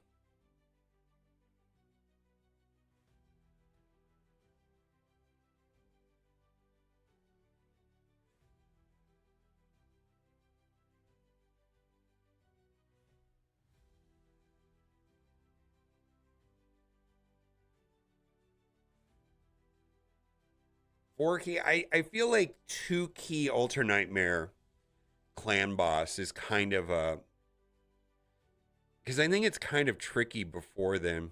Four key. I feel like 2 key Ultra Nightmare clan boss is kind of a, because I think it's kind of tricky before then.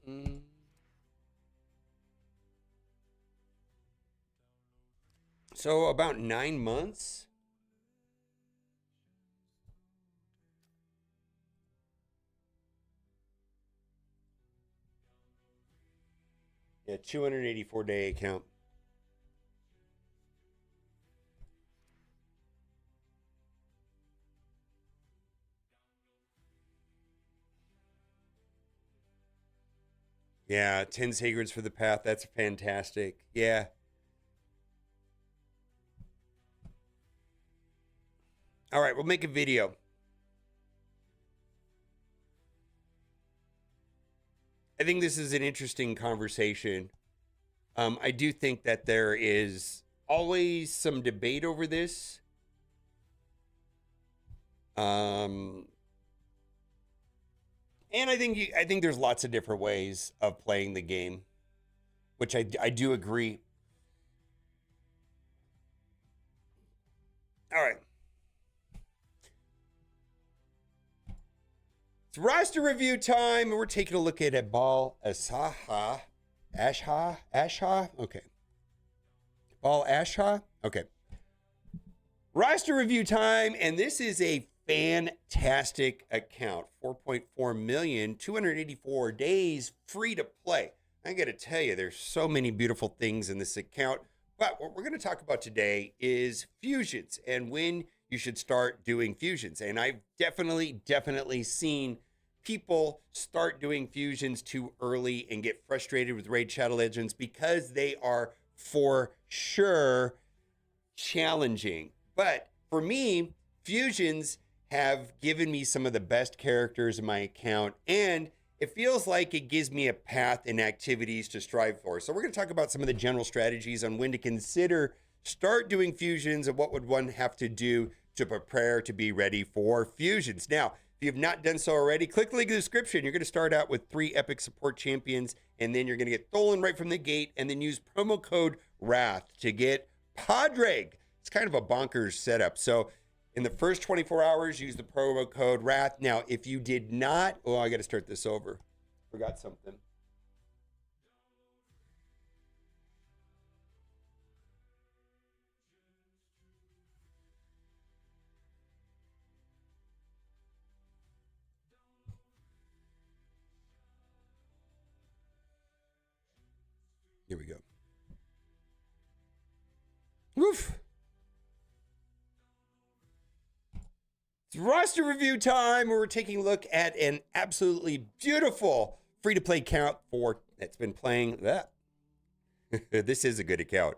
Mm-mm. So about 9 months. Yeah, 284-day account. Yeah, 10 sacreds for the path. That's fantastic. Yeah. All right, we'll make a video. I think this is an interesting conversation. I do think that there is always some debate over this. Um, and I think there's lots of different ways of playing the game, which I do agree. All right. It's roster review time, and we're taking a look at Ball Asaha. Ashha? Okay. Ball Ashha? Okay. Roster review time, and this is a fantastic account. 4.4 million, 284 days, free to play. I got to tell you, there's so many beautiful things in this account. But what we're going to talk about today is fusions and when you should start doing fusions. And I've definitely seen people start doing fusions too early and get frustrated with Raid Shadow Legends because they are for sure challenging. But for me, fusions have given me some of the best characters in my account, and it feels like it gives me a path and activities to strive for. So we're going to talk about some of the general strategies on when to consider start doing fusions and what would one have to do to prepare to be ready for fusions. Now, if you have not done so already, click the link in the description. You're going to start out with 3 epic support champions, and then you're going to get Tholen right from the gate, and then use promo code WRATH to get Padraig. It's kind of a bonkers setup. So in the first 24 hours, use the promo code WRATH. Now, if you did not, oh, I got to start this over. Forgot something. Here we go. Woof. It's roster review time, where we're taking a look at an absolutely beautiful free-to-play account that's been playing that. This is a good account.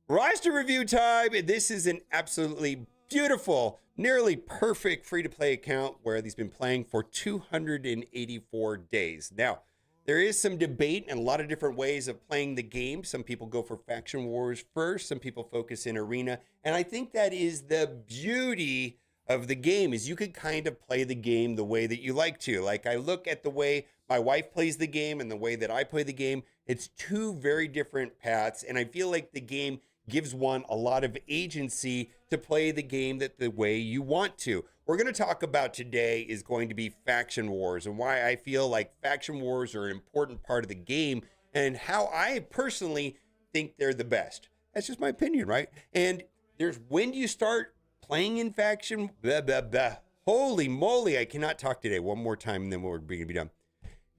Roster review time. This is an absolutely beautiful, nearly perfect free-to-play account where he's been playing for 284 days. Now, there is some debate and a lot of different ways of playing the game. Some people go for Faction Wars first. Some people focus in Arena. And I think that is the beauty of the game, is you could kind of play the game the way that you like to. Like, I look at the way my wife plays the game and the way that I play the game. It's two very different paths. And I feel like the game gives one a lot of agency to play the game the way you want to. We're going to talk about today is going to be Faction Wars, and why I feel like Faction Wars are an important part of the game, and how I personally think they're the best. That's just my opinion, right? And there's, when do you start playing in Faction? Blah, blah, blah. Holy moly, I cannot talk today. One more time, and then we're going to be done.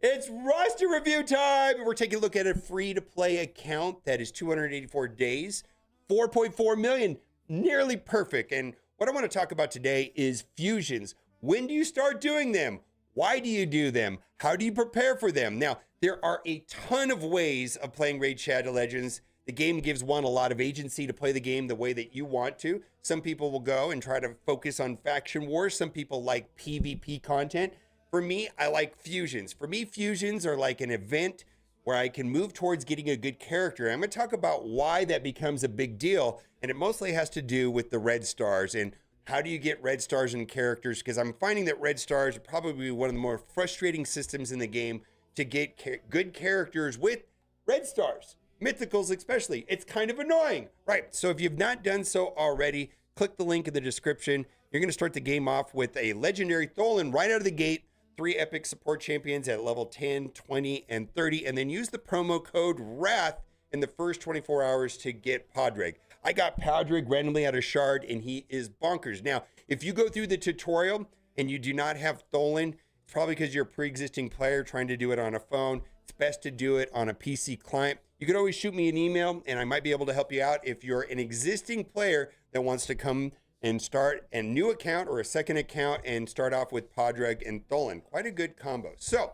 It's roster review time. We're taking a look at a free-to-play account that is 284 days, 4.4 million, nearly perfect. And what I want to talk about today is fusions. When do you start doing them? Why do you do them? How do you prepare for them? Now, there are a ton of ways of playing Raid Shadow Legends. The game gives one a lot of agency to play the game the way that you want to. Some people will go and try to focus on Faction Wars. Some people like PvP content. For me, I like fusions. For me, fusions are like an event where I can move towards getting a good character. I'm going to talk about why that becomes a big deal, and it mostly has to do with the red stars and how do you get red stars in characters, because I'm finding that red stars are probably one of the more frustrating systems in the game to get good characters with red stars, mythicals especially. It's kind of annoying, right? So if you've not done so already, click the link in the description. You're going to start the game off with a legendary Tholen right out of the gate, 3 epic support champions at level 10, 20, and 30, and then use the promo code WRATH in the first 24 hours to get Padraig. I got Padraig randomly out of Shard, and he is bonkers. Now, if you go through the tutorial and you do not have Tholen, it's probably because you're a pre-existing player trying to do it on a phone. It's best to do it on a PC client. You could always shoot me an email, and I might be able to help you out if you're an existing player that wants to come and start a new account or a second account and start off with Padraig and Tholen. Quite a good combo. So,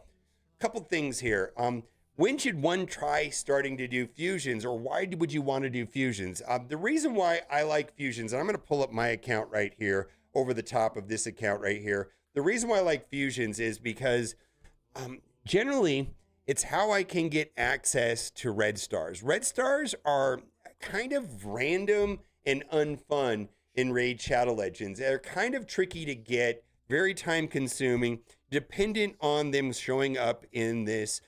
a couple things here. When should one try starting to do fusions, or why would you want to do fusions? The reason why I like fusions, and I'm going to pull up my account right here over the top of this account right here. The reason why I like fusions is because generally it's how I can get access to red stars. Red stars are kind of random and unfun in Raid Shadow Legends. They're kind of tricky to get, very time consuming, dependent on them showing up in this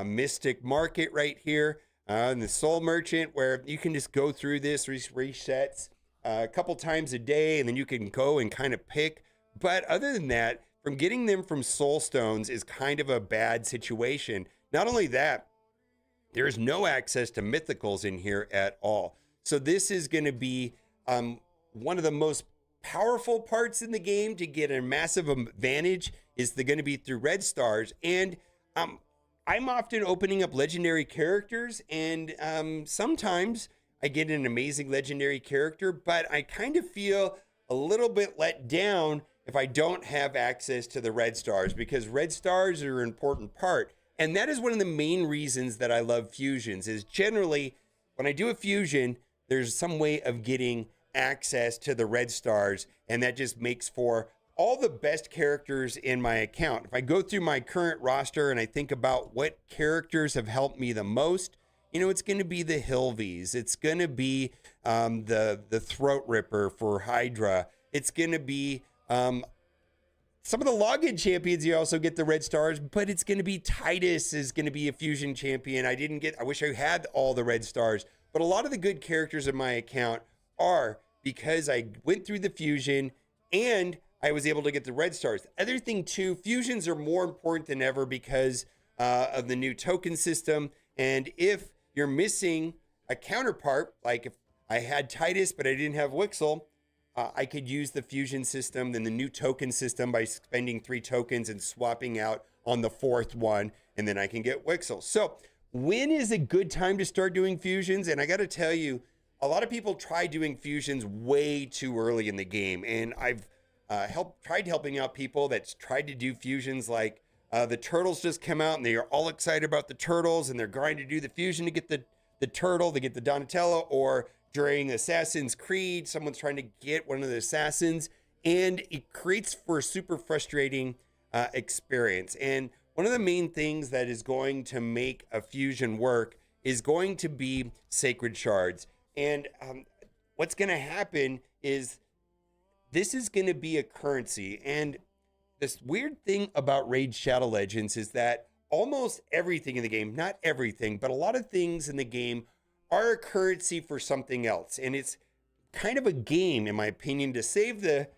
mystic market right here, in the soul merchant, where you can just go through this, resets a couple times a day, and then you can go and kind of pick. But other than that, from getting them from soul stones is kind of a bad situation. Not only that, there's no access to mythicals in here at all. So this is going to be one of the most powerful parts in the game to get a massive advantage is going to be through red stars. And I'm often opening up legendary characters, and sometimes I get an amazing legendary character, but I kind of feel a little bit let down if I don't have access to the red stars, because red stars are an important part. And that is one of the main reasons that I love fusions, is generally when I do a fusion, there's some way of getting access to the red stars, and that just makes for all the best characters in my account. If I go through my current roster and I think about what characters have helped me the most, you know, it's going to be the Hilvies. It's going to be the Throat Ripper for Hydra. It's going to be some of the login champions. You also get the red stars, but it's going to be Titus is going to be a fusion champion. I wish I had all the red stars, but a lot of the good characters in my account are because I went through the fusion and I was able to get the red stars. The other thing too, fusions are more important than ever because of the new token system. And if you're missing a counterpart, like if I had Titus but I didn't have Wixel, I could use the fusion system, then the new token system by spending 3 tokens and swapping out on the 4th one, and then I can get Wixel. So when is a good time to start doing fusions? And I got to tell you, a lot of people try doing fusions way too early in the game, and I've tried helping out people that's tried to do fusions. Like the turtles just come out, and they are all excited about the turtles, and they're going to do the fusion to get the turtle, to get the Donatello. Or during Assassin's Creed, someone's trying to get one of the assassins, and it creates for a super frustrating experience. And one of the main things that is going to make a fusion work is going to be sacred shards. And what's going to happen is this is going to be a currency. And this weird thing about Raid Shadow Legends is that almost everything in the game, not everything, but a lot of things in the game are a currency for something else. And it's kind of a game, in my opinion, to save the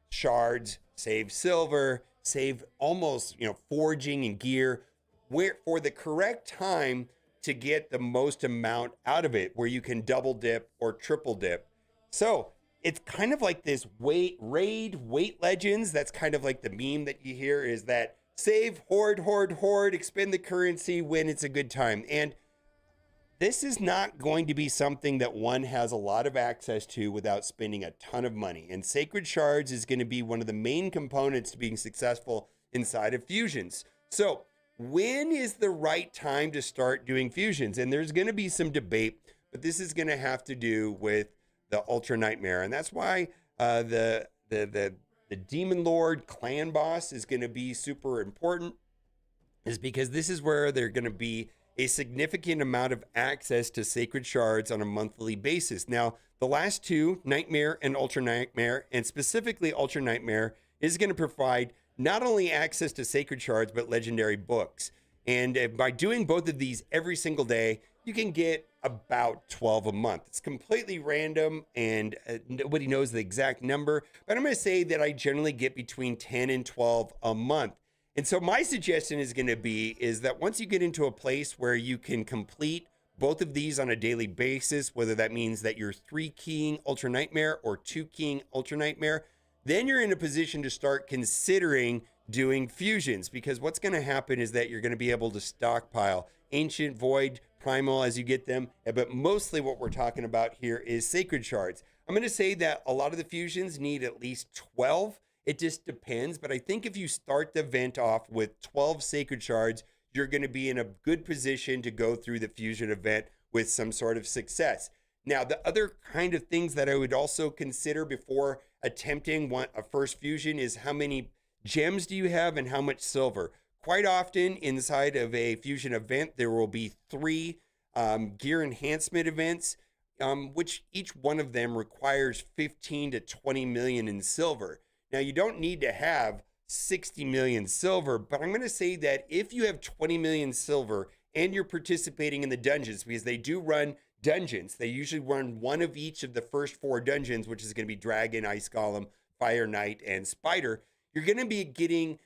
shards, save silver, save almost, foraging and gear, where for the correct time to get the most amount out of it, where you can double dip or triple dip. So it's kind of like this raid wait legends. That's kind of like the meme that you hear, is that save, hoard, expend the currency when it's a good time. And this is not going to be something that one has a lot of access to without spending a ton of money. And Sacred Shards is going to be one of the main components to being successful inside of fusions. So when is the right time to start doing fusions? And there's going to be some debate, but this is going to have to do with the Ultra Nightmare. And that's why the Demon Lord clan boss is going to be super important, is because this is where they're going to be a significant amount of access to sacred shards on a monthly basis. Now, the last two, Nightmare and Ultra Nightmare, and specifically Ultra Nightmare, is going to provide not only access to sacred shards, but legendary books. And by doing both of these every single day, you can get about 12 a month. It's completely random, and nobody knows the exact number, but I'm going to say that I generally get between 10 and 12 a month. And so my suggestion is going to be is that once you get into a place where you can complete both of these on a daily basis, whether that means that you're 3-keying Ultra Nightmare or 2-keying Ultra Nightmare, then you're in a position to start considering doing fusions, because what's going to happen is that you're going to be able to stockpile Ancient, Void, Primal as you get them. But mostly what we're talking about here is Sacred Shards. I'm going to say that a lot of the fusions need at least 12. It just depends, but I think if you start the event off with 12 Sacred Shards, you're going to be in a good position to go through the fusion event with some sort of success. Now, the other kind of things that I would also consider before attempting a first fusion is how many gems do you have and how much silver. Quite often inside of a fusion event, there will be 3 gear enhancement events, which each one of them requires 15 to 20 million in silver. Now, you don't need to have 60 million silver, but I'm going to say that if you have 20 million silver and you're participating in the dungeons, because they do run dungeons, they usually run one of each of the first 4 dungeons, which is going to be Dragon, Ice Golem, Fire Knight, and Spider. You're going to be getting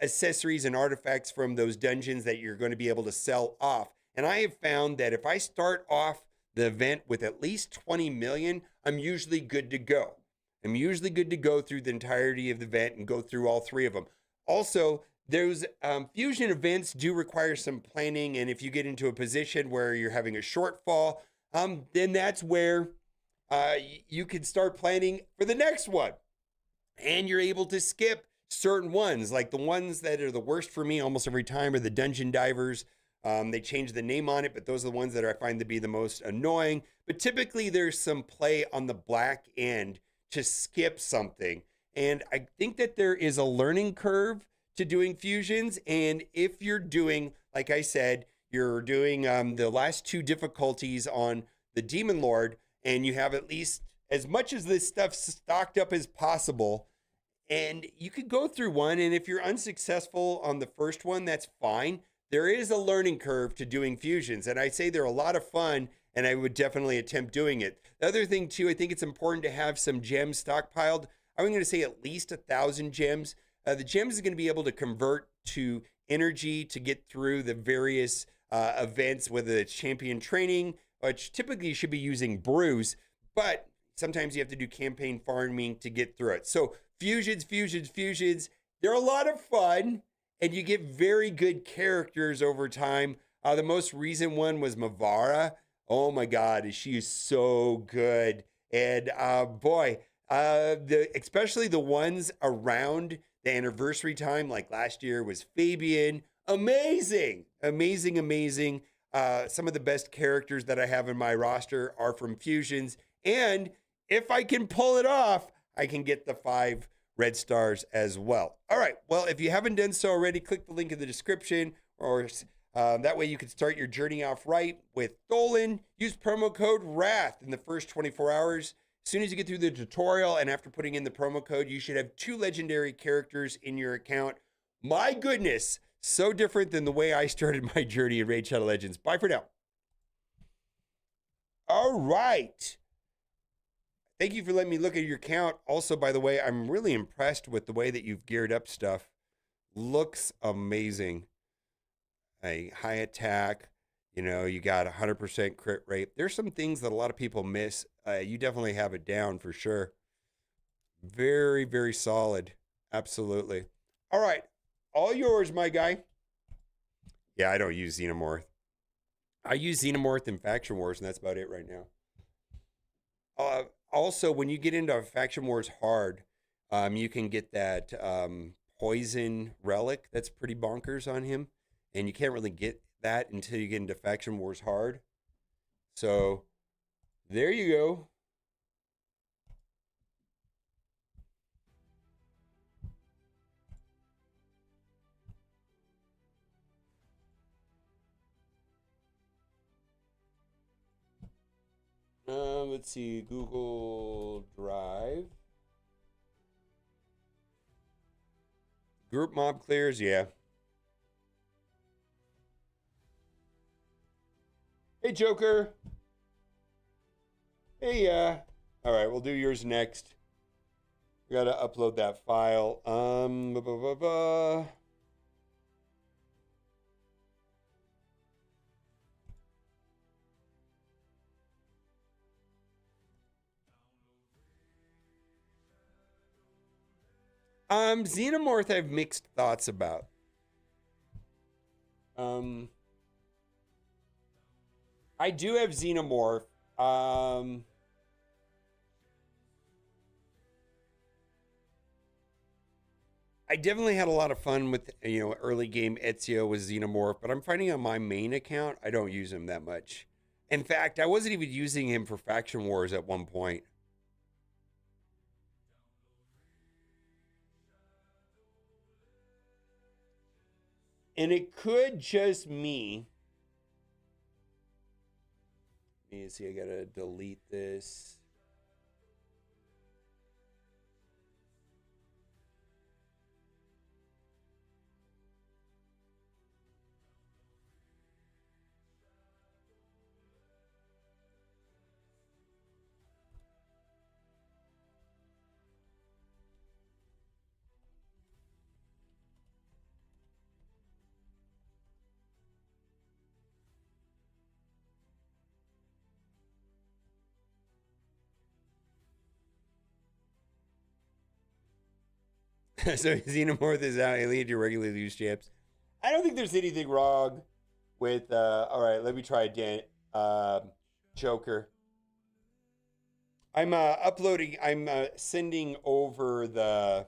accessories and artifacts from those dungeons that you're going to be able to sell off. And I have found that if I start off the event with at least 20 million, I'm usually good to go. I'm usually good to go through the entirety of the event and go through all 3 of them. Also, those fusion events do require some planning, and if you get into a position where you're having a shortfall, then that's where you can start planning for the next one. And you're able to skip certain ones, like the ones that are the worst for me almost every time are the Dungeon Divers. They change the name on it, but those are the ones that I find to be the most annoying. But typically there's some play on the black end to skip something. And I think that there is a learning curve to doing fusions. And if you're doing, like I said, you're doing the last 2 difficulties on the Demon Lord, and you have at least as much as this stuff stocked up as possible, and you could go through one. And if you're unsuccessful on the first one, that's fine. There is a learning curve to doing fusions, and I say they're a lot of fun, and I would definitely attempt doing it. The other thing too, I think it's important to have some gems stockpiled. I'm going to say at least 1,000 gems. The gems is going to be able to convert to energy to get through the various events, whether it's champion training, which typically you should be using brews, but sometimes you have to do campaign farming to get through it. So fusions, they're a lot of fun, and you get very good characters over time The most recent one was Mavara. Oh my God, she is so good. And boy, especially the ones around the anniversary time, like last year was Fabian. Amazing, amazing, amazing. Some of the best characters that I have in my roster are from fusions. And if I can pull it off, I can get the 5 red stars as well. All right. Well, if you haven't done so already, click the link in the description, or that way you can start your journey off right with Dolan. Use promo code WRATH in the first 24 hours. As soon as you get through the tutorial and after putting in the promo code, you should have 2 legendary characters in your account. My goodness, so different than the way I started my journey in Raid Shadow Legends. Bye for now. All right. Thank you for letting me look at your account. Also, by the way, I'm really impressed with the way that you've geared up stuff. Looks amazing. A high attack, you got 100% crit rate. There's some things that a lot of people miss. You definitely have it down for sure. Very, very solid. Absolutely. All right. All yours, my guy. Yeah, I don't use Xenomorph. I use Xenomorph in Faction Wars, and that's about it right now. Also, when you get into Faction Wars hard, you can get that poison relic that's pretty bonkers on him. And you can't really get that until you get into Faction Wars hard. So, there you go. Let's see, Google Drive. Group mob clears, yeah. Hey, Joker. Hey, all right, we'll do yours next. We gotta upload that file. Xenomorph, I have mixed thoughts about. I do have Xenomorph. I definitely had a lot of fun with, early game Ezio with Xenomorph, but I'm finding on my main account, I don't use him that much. In fact, I wasn't even using him for Faction Wars at one point. And it could just me. Let me see, I gotta delete this. So Xenomorph is out. Alien to regularly use champs. I don't think there's anything wrong with. All right, let me try again. Joker. I'm uploading. I'm sending over the.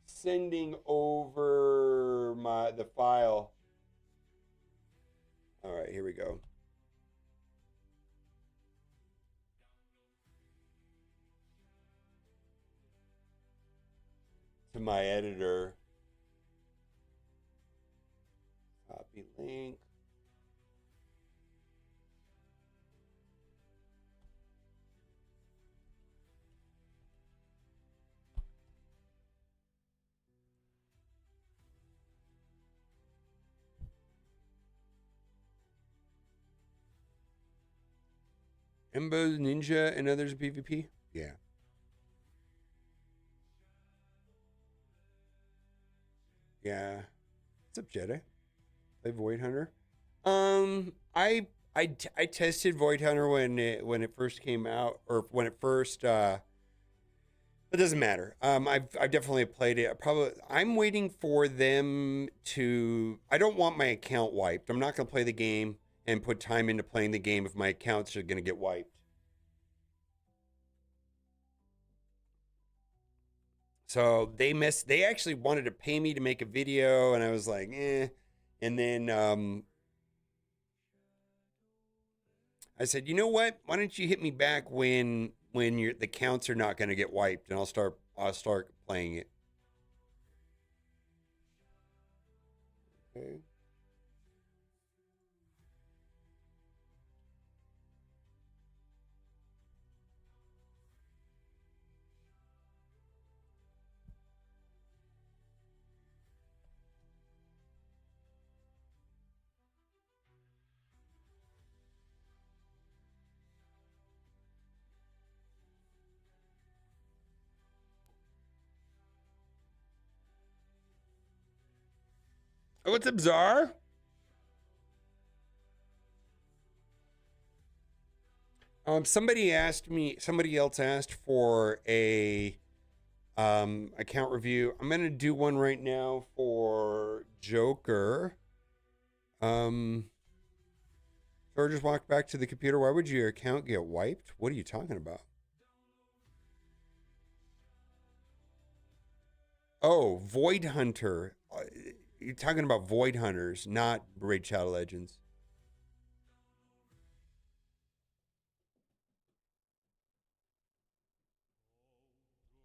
Sending over the file. All right, here we go. To my editor. Copy link. Embo, Ninja, and others PvP? Yeah. Yeah. What's up, Jedi? Play Void Hunter. I tested Void Hunter when it first came out, or when it first It doesn't matter. I've definitely played it. I'm waiting for them to. I don't want my account wiped. I'm not going to play the game and put time into playing the game if my accounts are going to get wiped. So they actually wanted to pay me to make a video, and I was like, eh. And then I said, you know what? Why don't you hit me back when the counts are not going to get wiped, and I'll start playing it. Okay. Oh, what's up, Czar? Somebody else asked for a account review. I'm gonna do one right now for Joker. Um, or just walk back to the computer. Why would your account get wiped? What are you talking about? Oh, Void Hunter. You're talking about Void Hunters, not Raid Shadow Legends.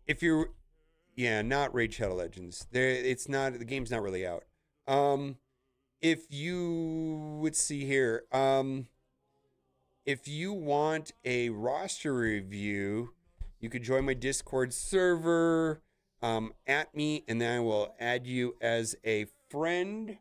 If you're, yeah, not Raid Shadow Legends. There, it's not. The game's not really out. Um, if you would see here, if you want a roster review, you could join my Discord server. At me, and then I will add you as a friend.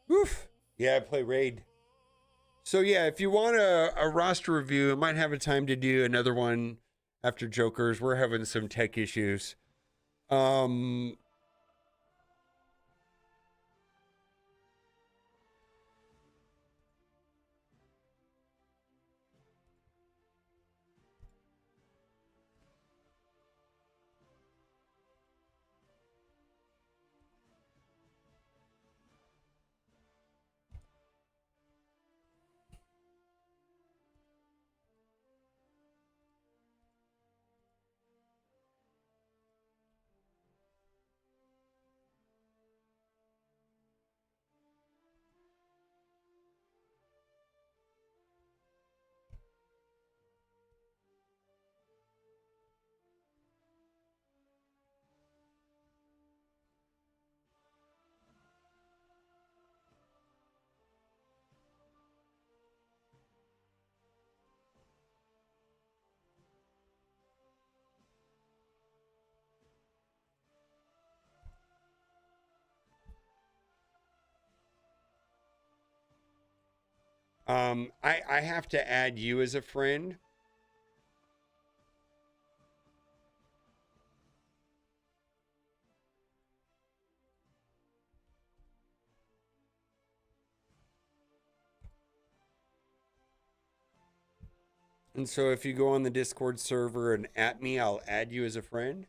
Oof. Yeah, I play Raid. So yeah, if you want a roster review, I might have a time to do another one after Jokers. We're having some tech issues. Um, I have to add you as a friend. And so if you go on the Discord server and at me, I'll add you as a friend.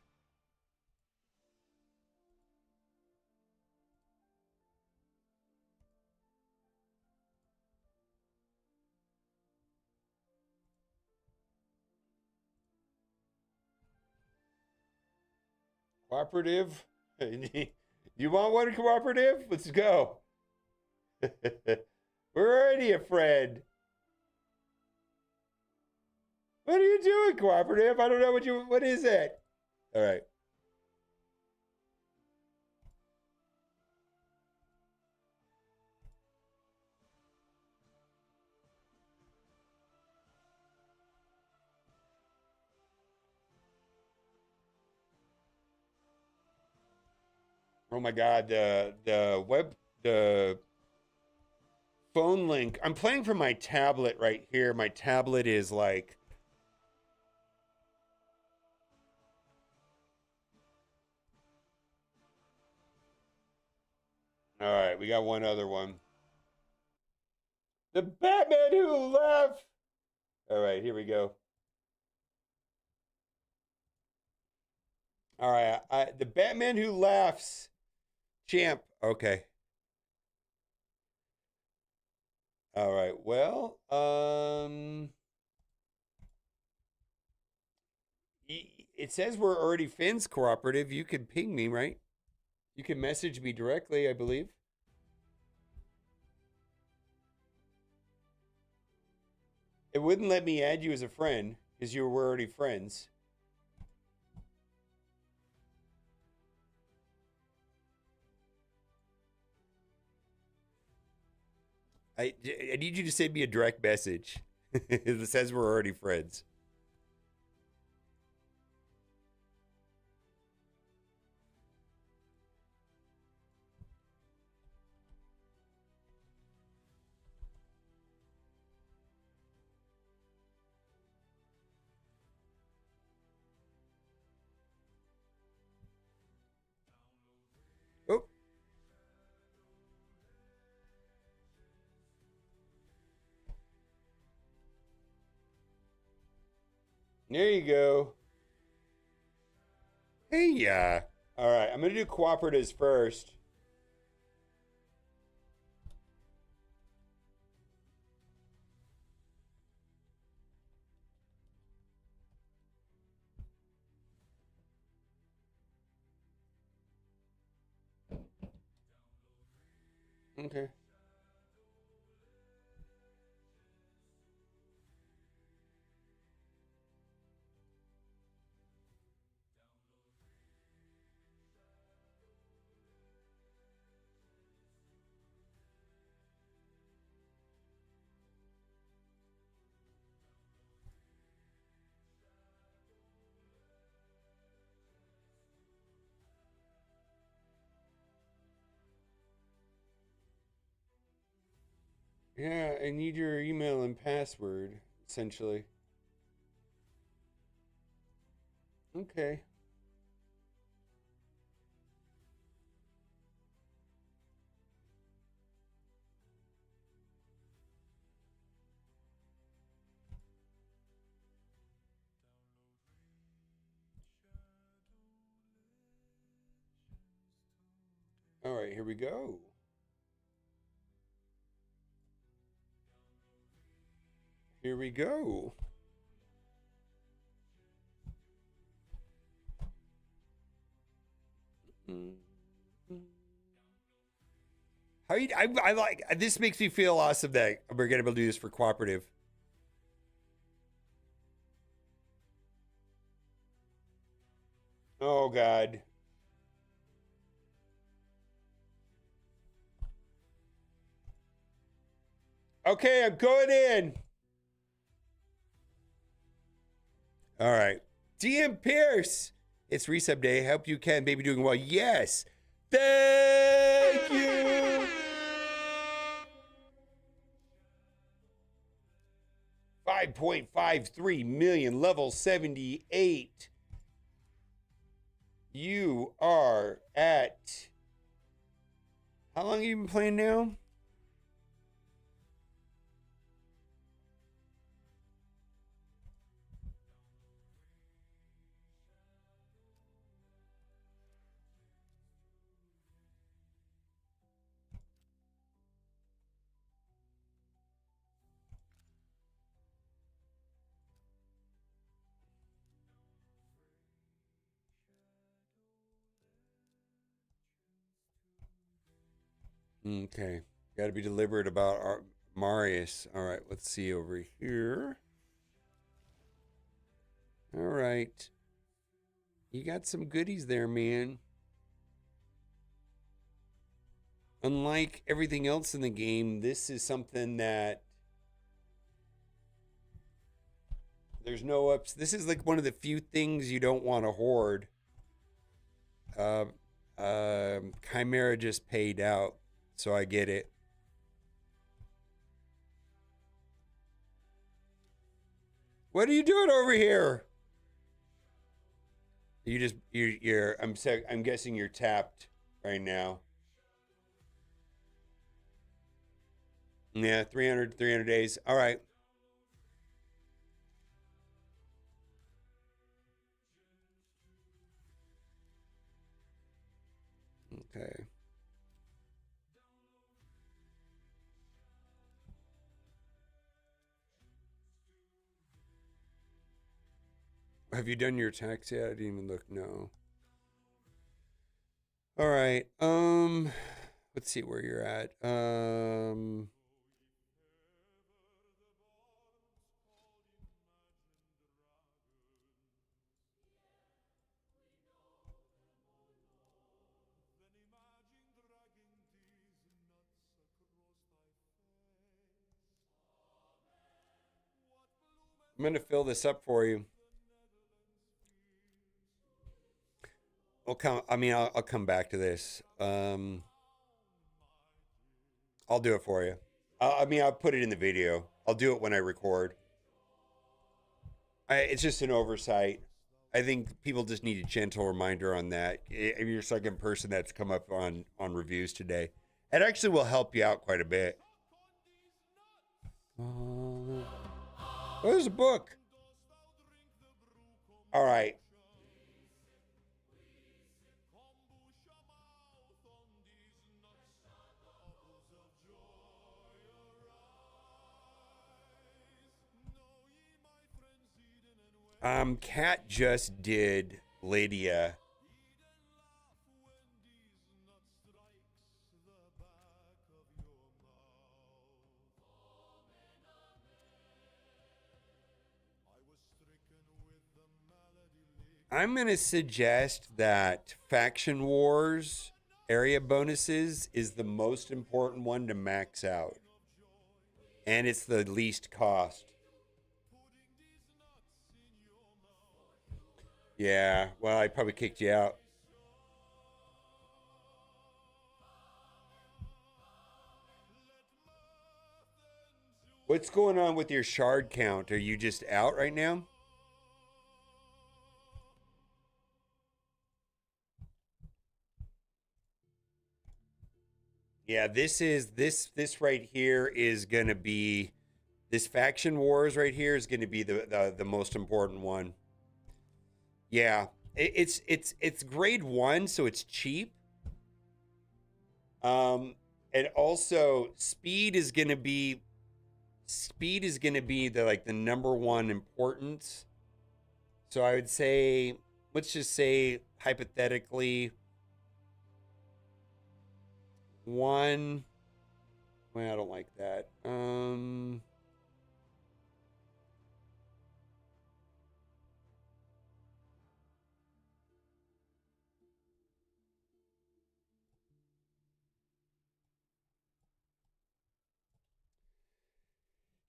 Cooperative? You want one cooperative? Let's go. We're already a friend. What are you doing, cooperative? I don't know what is it? All right. Oh my god, the phone link. I'm playing from my tablet right here. My tablet is like all right, we got one other one. The Batman who left. All right, here we go. All right, the Batman who laughs, champ. Okay. All right. Well, it says we're already Fins cooperative. You can ping me, right? You can message me directly, I believe. It wouldn't let me add you as a friend because you were already friends. I need you to send me a direct message. It says we're already friends. Oh. There you go. Hey, yeah. All right, I'm going to do cooperatives first. Okay. Yeah, I need your email and password, essentially. Okay. All right, here we go. Here we go. I like this. Makes me feel awesome that we're gonna be able to do this for cooperative. Oh God. Okay, I'm going in. All right. DM Pierce. It's resub day. Hope you can. Baby doing well. Yes. Thank you. 5.53 million, level 78. You are at. How long have you been playing now? Okay. Got to be deliberate about our Marius. All right, let's see over here. All right. You got some goodies there, man. Unlike everything else in the game, this is something that there's no ups. This is like one of the few things you don't want to hoard. Uh, Chimera just paid out, so I get it. What are you doing over here? You just you're I'm guessing you're tapped right now. Yeah, 300 days. All right. Okay. Have you done your tax yet? I didn't even look. No. All right. Let's see where you're at. I'm gonna fill this up for you. I'll come. I mean, I'll come back to this. I'll do it for you. I mean, I'll put it in the video. I'll do it when I record. It's just an oversight. I think people just need a gentle reminder on that. If you're a second person that's come up on reviews today, it actually will help you out quite a bit. Oh, there's a book. All right. Kat just did Lydia. I'm going to suggest that Faction Wars area bonuses is the most important one to max out. And it's the least cost. Yeah, well, I probably kicked you out. What's going on with your shard count? Are you just out right now? Yeah, this right here is gonna be this faction wars right here is gonna be the most important one. Yeah, it's grade 1, so it's cheap. And also speed is gonna be the like the number one importance. So I would say, let's just say hypothetically, one. Well, I don't like that.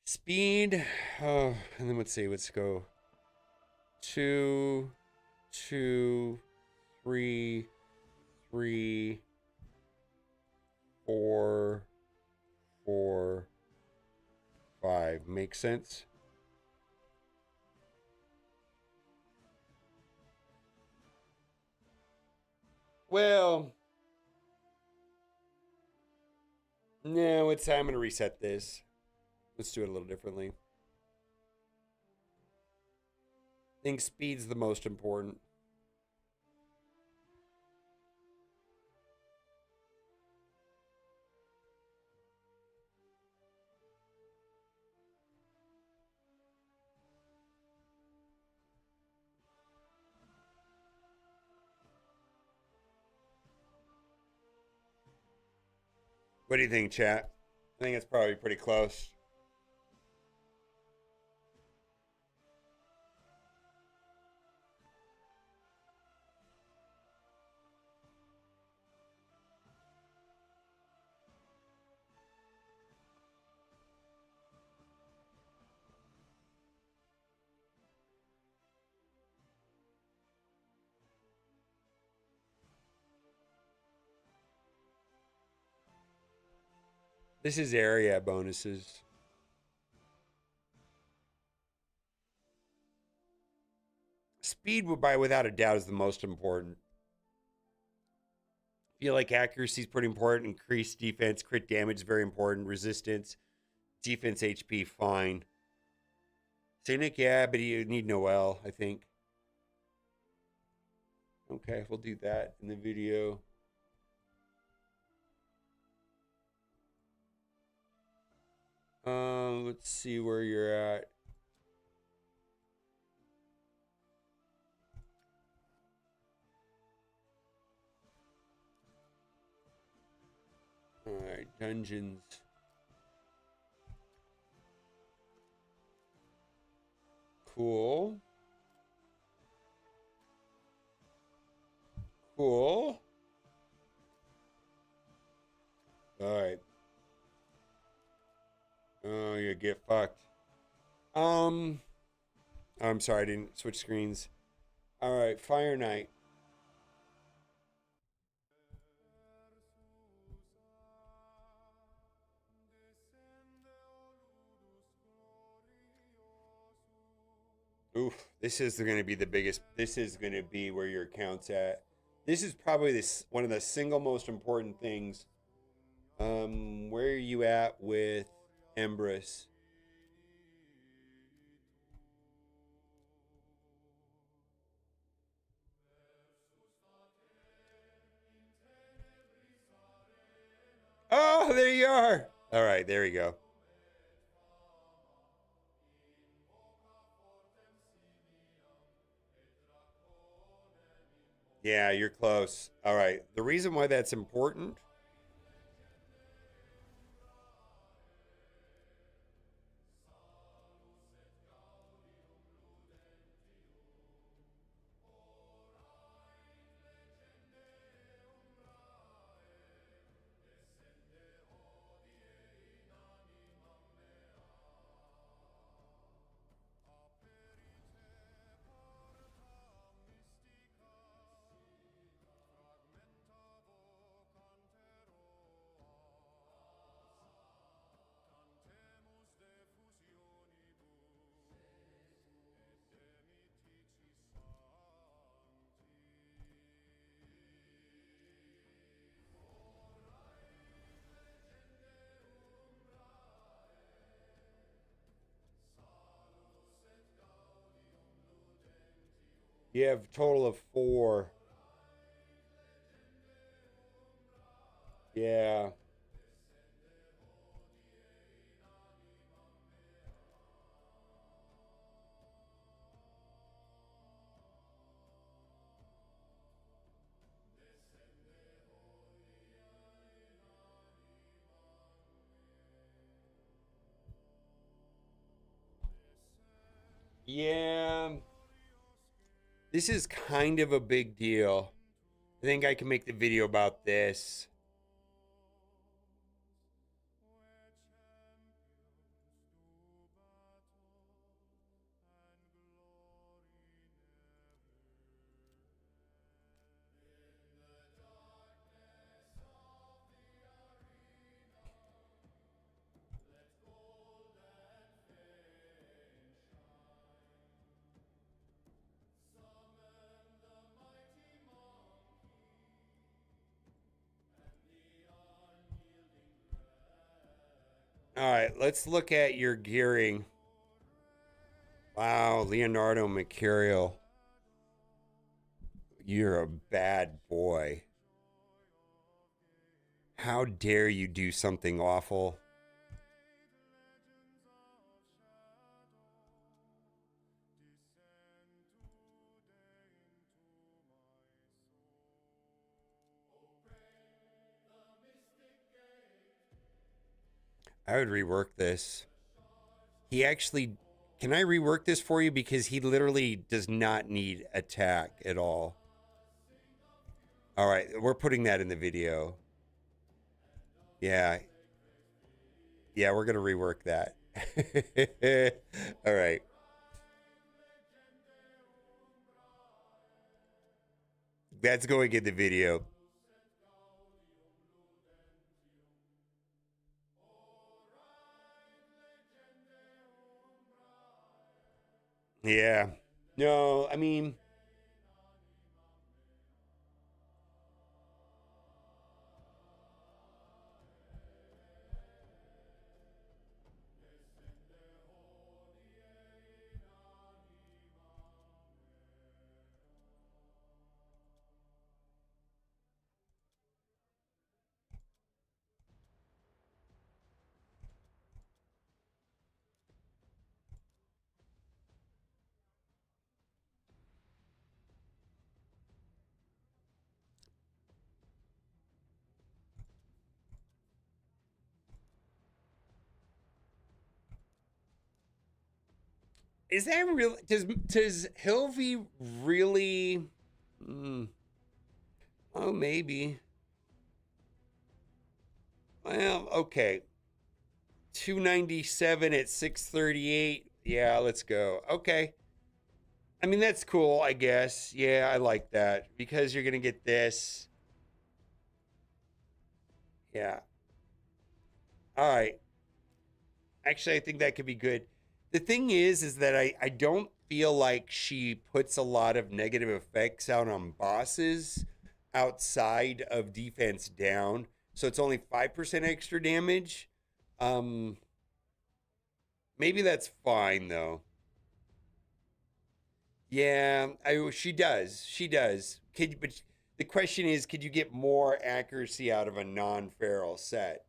Speed. Oh, and then let's see. Let's go. 2, 2, 3, 3, 4, 4, 5. Makes sense? Well, no, it's I'm gonna reset this. Let's do it a little differently. I think speed's the most important. What do you think, chat? I think it's probably pretty close. This is area bonuses. Speed, by without a doubt, is the most important. I feel like accuracy is pretty important. Increased defense, crit damage is very important. Resistance, defense, HP, fine. Cynic, yeah, but you need Noel, I think. Okay, we'll do that in the video. Let's see where you're at. All right, dungeons. Cool. Cool. All right. Oh, you get fucked. I'm sorry, I didn't switch screens. All right, Fire Knight. Oof, this is going to be the biggest. This is going to be where your account's at. This is probably this one of the single most important things. Where are you at with Embrus? Oh, there you are. All right, there we go. Yeah, you're close. All right. The reason why that's important. You have a total of 4. Yeah. Yeah. This is kind of a big deal. I think I can make the video about this. All right, let's look at your gearing. Wow, Leonardo Mercurial. You're a bad boy. How dare you do something awful? I would rework this. He actually, can I rework this for you? Because he literally does not need attack at all. All right, we're putting that in the video. Yeah. Yeah, we're going to rework that. All right. That's going in the video. Yeah. No, I mean, is that real? Does Hilvey really? Mm, oh, maybe. Well, okay. 297 at 638. Yeah, let's go. Okay. I mean, that's cool, I guess. Yeah, I like that because you're going to get this. Yeah. All right. Actually, I think that could be good. The thing is that I don't feel like she puts a lot of negative effects out on bosses outside of defense down. So it's only 5% extra damage. Um, Maybe that's fine though. Yeah, she does. She does. But the question is, could you get more accuracy out of a non-feral set?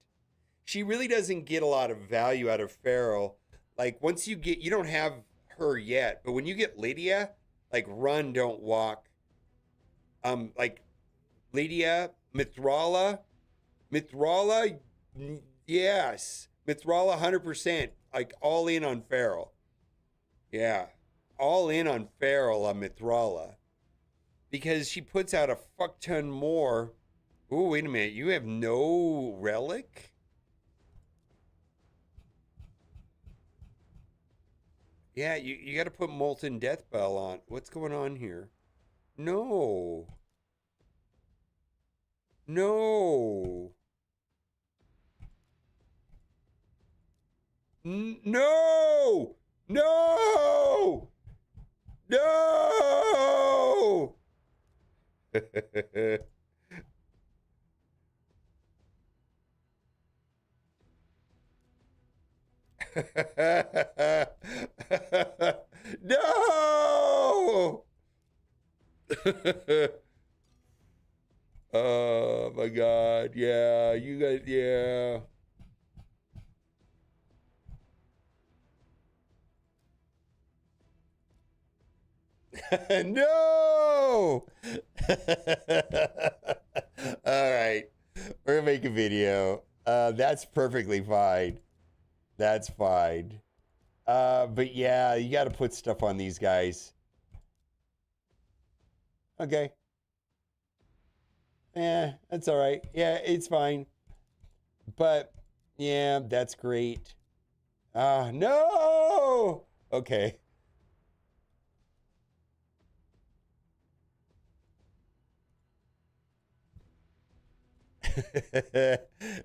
She really doesn't get a lot of value out of feral. Like once you don't have her yet, but when you get Lydia, like run, don't walk. Like Lydia, Mithrala, yes, Mithrala, 100%, like all in on feral. Yeah, all in on feral on Mithrala because she puts out a fuck ton more. Oh, wait a minute, you have no relic? Yeah, you got to put Molten Death Bell on. What's going on here? No. No. No. No. No. No. Oh my God. Yeah, you guys, yeah. No. All right. We're gonna make a video. That's perfectly fine. That's fine. But yeah, you got to put stuff on these guys. Okay. Yeah, that's all right. Yeah, it's fine. But yeah, that's great. No. Okay.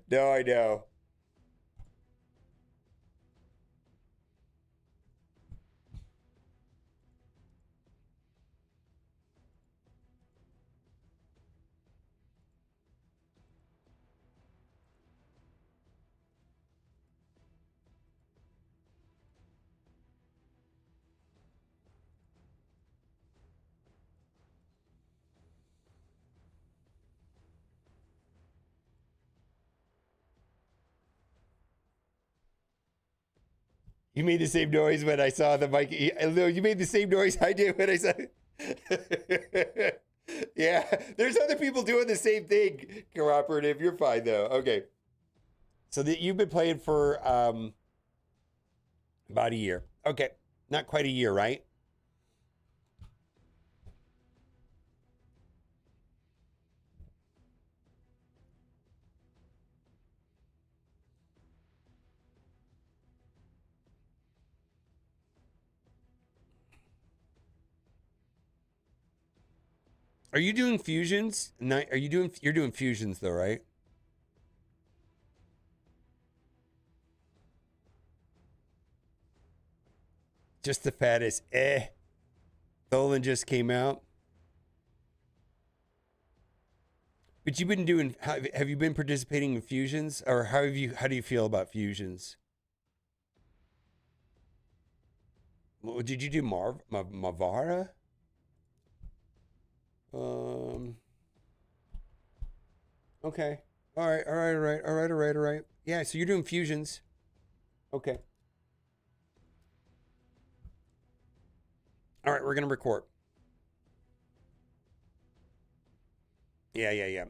No, I know. You made the same noise when I saw the mic. No, you made the same noise I did when I saw. Yeah, there's other people doing the same thing. Cooperative, you're fine though. Okay. So that you've been playing for about a year. Okay, not quite a year, right? Are you doing fusions? Are you doing? You're doing fusions though, right? Just the fattest. Tholen just came out. But you've been doing. Have you been participating in fusions, or how have you? How do you feel about fusions? Did you do Mavara? Um. Okay. All right. All right. All right. All right. All right. All right. Yeah. So you're doing fusions. Okay. All right. We're gonna record. Yeah. Yeah. Yeah.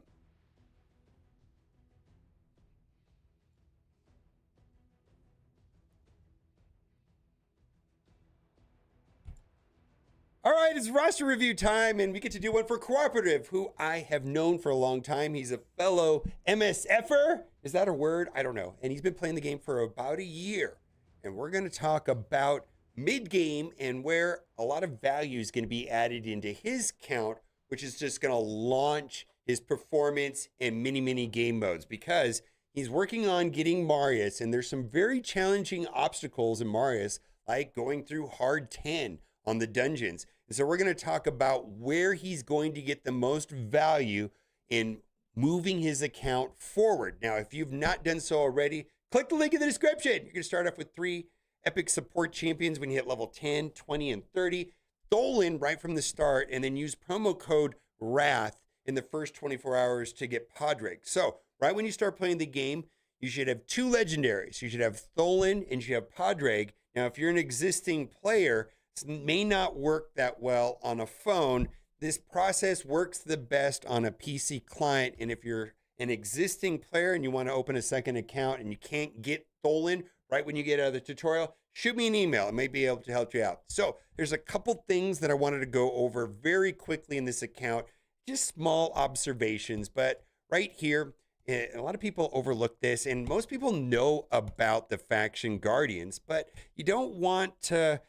All right, it's roster review time, and we get to do one for Cooperative, who I have known for a long time. He's a fellow MSFer. Is that a word? I don't know. And he's been playing the game for about a year. And we're going to talk about mid game and where a lot of value is going to be added into his count, which is just going to launch his performance and mini game modes because he's working on getting Marius, and there's some very challenging obstacles in Marius, like going through hard 10 on the dungeons. And so we're going to talk about where he's going to get the most value in moving his account forward. Now, if you've not done so already, click the link in the description. You're going to start off with 3 epic support champions when you hit level 10, 20, and 30. Tholen right from the start, and then use promo code WRATH in the first 24 hours to get Padraig. So right when you start playing the game, you should have 2 legendaries. You should have Tholen and you should have Padraig. Now, if you're an existing player, may not work that well on a phone. This process works the best on a PC client. And if you're an existing player and you want to open a second account and you can't get Tholen right when you get out of the tutorial, shoot me an email. I may be able to help you out. So there's a couple things that I wanted to go over very quickly in this account, just small observations. But right here, a lot of people overlook this, and most people know about the faction guardians, but you don't want to,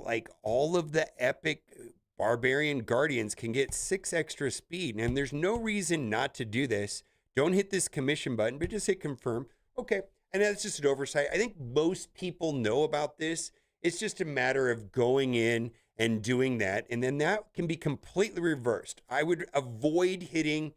like all of the epic barbarian guardians can get 6 extra speed, and there's no reason not to do this. Don't hit this commission button, but just hit confirm. Okay, and that's just an oversight. I think most people know about this. It's just a matter of going in and doing that, and then that can be completely reversed. I would avoid hitting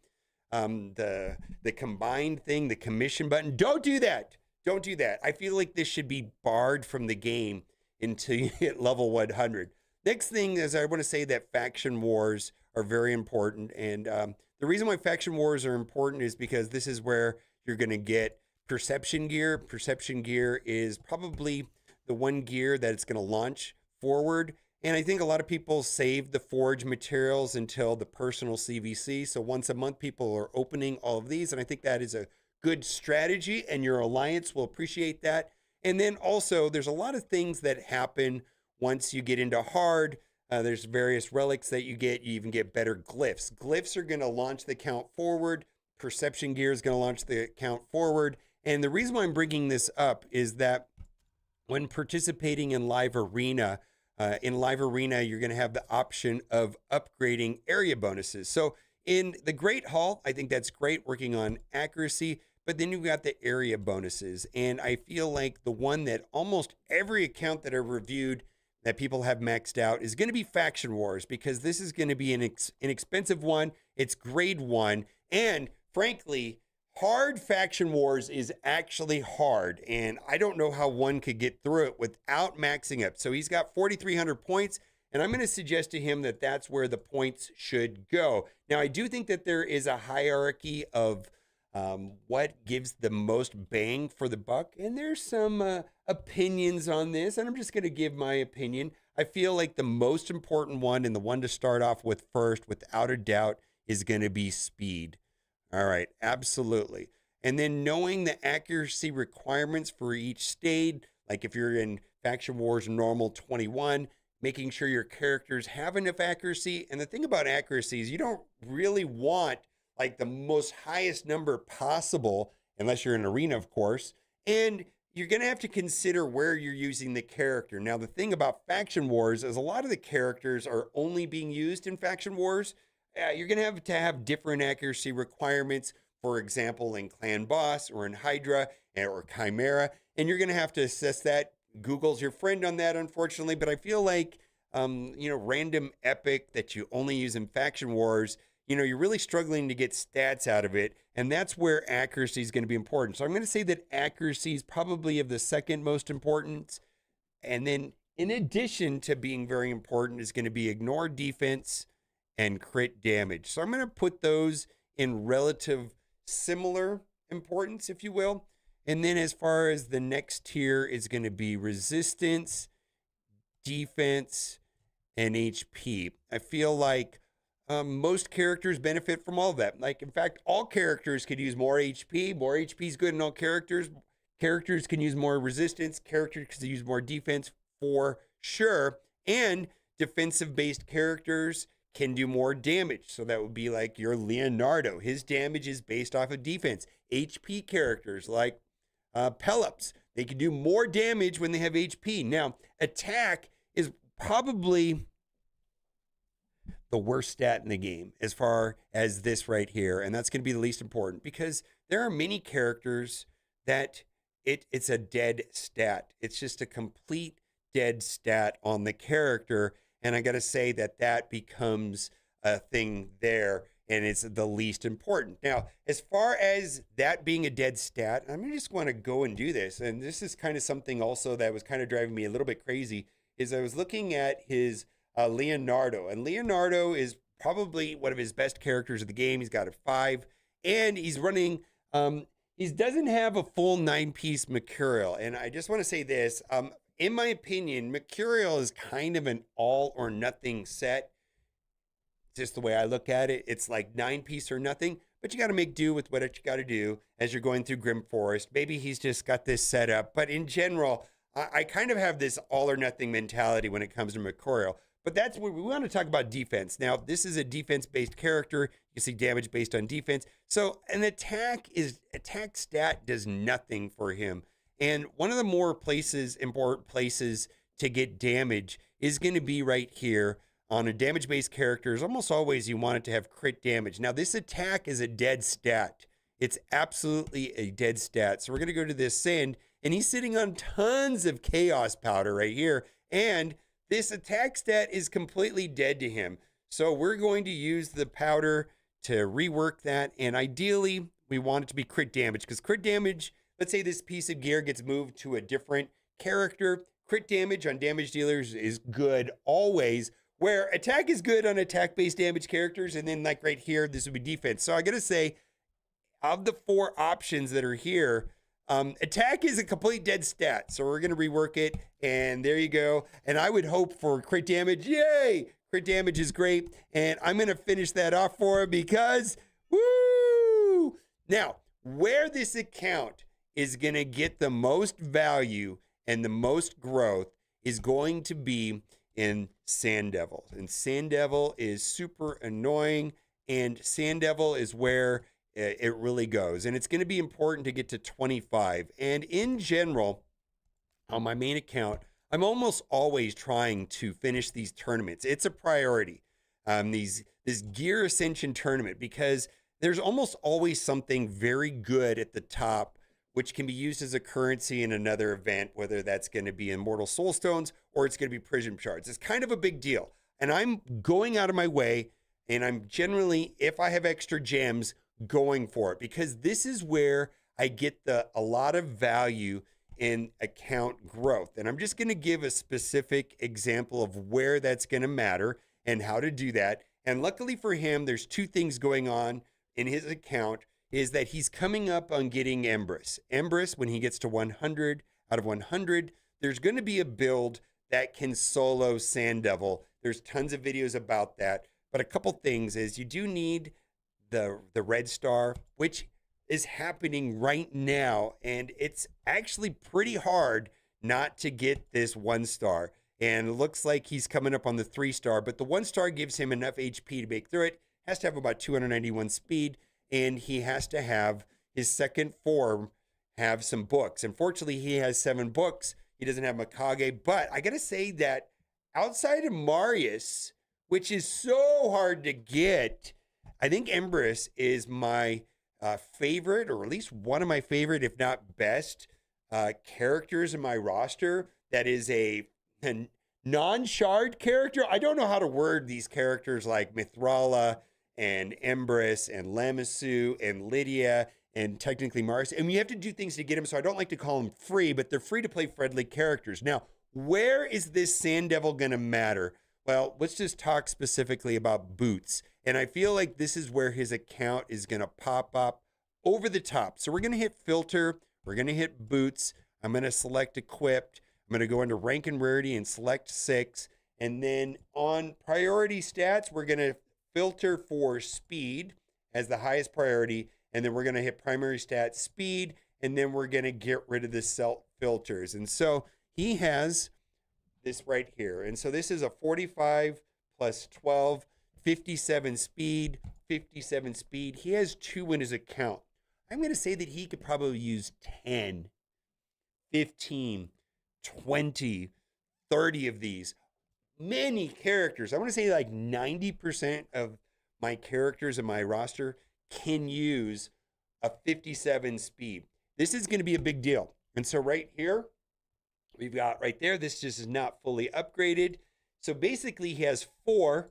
the combined thing, the commission button. Don't do that. Don't do that. I feel like this should be barred from the game until you hit level 100. Next thing is I want to say that faction wars are very important. And the reason why faction wars are important is because this is where you're going to get perception gear. Perception gear is probably the one gear that it's going to launch forward. And I think a lot of people save the forge materials until the personal CVC. So once a month, people are opening all of these. And I think that is a good strategy, and your alliance will appreciate that. And then also, there's a lot of things that happen once you get into hard. There's various relics that you get. You even get better glyphs. Glyphs are going to launch the count forward. Perception gear is going to launch the count forward. And the reason why I'm bringing this up is that when participating in Live Arena, you're going to have the option of upgrading area bonuses. So in the Great Hall, I think that's great, working on accuracy. But then you've got the area bonuses. And I feel like the one that almost every account that I've reviewed that people have maxed out is going to be Faction Wars, because this is going to be an inexpensive one. It's grade 1. And frankly, hard Faction Wars is actually hard. And I don't know how one could get through it without maxing up. So he's got 4,300 points. And I'm going to suggest to him that that's where the points should go. Now, I do think that there is a hierarchy of what gives the most bang for the buck. And there's some opinions on this, and I'm just going to give my opinion. I feel like the most important one, and the one to start off with first, without a doubt, is going to be speed. All right, absolutely. and then knowing the accuracy requirements for each state, like if you're in Faction Wars Normal 21, making sure your characters have enough accuracy. And the thing about accuracy is you don't really want like the most highest number possible, unless you're in arena, of course. And you're going to have to consider where you're using the character. Now, the thing about Faction Wars is a lot of the characters are only being used in Faction Wars. You're going to have different accuracy requirements, for example, in Clan Boss or in Hydra or Chimera. And you're going to have to assess that. Google's your friend on that, unfortunately. But I feel like, random epic that you only use in Faction Wars, you're really struggling to get stats out of it. And that's where accuracy is going to be important. So I'm going to say that accuracy is probably of the second most importance. And then in addition to being very important is going to be ignore defense and crit damage. So I'm going to put those in relative similar importance, if you will. And then as far as the next tier is going to be resistance, defense, and HP. I feel like most characters benefit from all of that. Like, in fact, all characters could use more HP. More HP is good in all characters. Characters can use more resistance. Characters can use more defense for sure. And defensive-based characters can do more damage. So that would be like your Leonardo. His damage is based off of defense. HP characters like Pelops, they can do more damage when they have HP. Now, attack is probably the worst stat in the game as far as this right here. And that's going to be the least important because there are many characters that it's a dead stat. It's just a complete dead stat on the character. And I got to say that becomes a thing there, and it's the least important. Now, as far as that being a dead stat, I'm just want to go and do this. And this is kind of something also that was kind of driving me a little bit crazy is I was looking at his Leonardo, and Leonardo is probably one of his best characters of the game. He's got a 5, and he's running, he doesn't have a full 9-piece Mercurial. And I just want to say this, in my opinion, Mercurial is kind of an all or nothing set. Just the way I look at it, it's like 9-piece or nothing, but you got to make do with what you got to do as you're going through Grim Forest. Maybe he's just got this set up, but in general, I kind of have this all or nothing mentality when it comes to Mercurial. But that's where we want to talk about defense. Now, this is a defense-based character. You see damage based on defense. So an attack stat does nothing for him. And one of the more important places to get damage is going to be right here on a damage-based characters. Almost always you want it to have crit damage. Now, this attack is a dead stat. It's absolutely a dead stat. So we're going to go to this send, and he's sitting on tons of chaos powder right here. And this attack stat is completely dead to him. So we're going to use the powder to rework that. And ideally, we want it to be crit damage because crit damage, let's say this piece of gear gets moved to a different character. Crit damage on damage dealers is good always, where attack is good on attack-based damage characters. And then like right here, this would be defense. So I got to say, of the 4 options that are here, attack is a complete dead stat. So we're going to rework it. And there you go. And I would hope for crit damage. Yay! Crit damage is great. And I'm going to finish that off for him because, woo! Now, where this account is going to get the most value and the most growth is going to be in Sand Devil. And Sand Devil is super annoying. And Sand Devil is where it really goes. And it's going to be important to get to 25. And in general, on my main account, I'm almost always trying to finish these tournaments. It's a priority, this Gear Ascension tournament, because there's almost always something very good at the top, which can be used as a currency in another event, whether that's going to be Immortal Soulstones or it's going to be Prism Shards. It's kind of a big deal. And I'm going out of my way, and I'm generally, if I have extra gems, going for it, because this is where I get a lot of value in account growth. And I'm just going to give a specific example of where that's going to matter and how to do that. And luckily for him, there's 2 things going on in his account, is that he's coming up on getting Empress. Empress, when he gets to 100 out of 100, there's going to be a build that can solo Sand Devil. There's tons of videos about that. But a couple things is you do need the red star, which is happening right now, and it's actually pretty hard not to get this 1 star. And it looks like he's coming up on the 3 star, but the 1 star gives him enough HP to make through it. Has to have about 291 speed, and he has to have his second form have some books. Unfortunately, he has 7 books. He doesn't have Mikage, but I gotta say that outside of Marius, which is so hard to get, I think Empress is my favorite, or at least one of my favorite, if not best, characters in my roster. That is a non-shard character. I don't know how to word these characters like Mithrala and Empress and Lamassu and Lydia and technically Mars. And you have to do things to get them, so I don't like to call them free, but they're free to play friendly characters. Now, where is this Sand Devil going to matter? Well, let's just talk specifically about Boots. And I feel like this is where his account is going to pop up over the top. So we're going to hit Filter. We're going to hit Boots. I'm going to select Equipped. I'm going to go into Rank and Rarity and select 6. And then on Priority Stats, we're going to filter for Speed as the highest priority. And then we're going to hit Primary Stats Speed. And then we're going to get rid of the self filters. And so he has this right here. And so this is a 45 plus 12, 57 speed, 57 speed. He has 2 in his account. I'm going to say that he could probably use 10, 15, 20, 30 of these. Many characters. I want to say like 90% of my characters in my roster can use a 57 speed. This is going to be a big deal. And so right here, we've got right there, this just is not fully upgraded. So basically he has 4,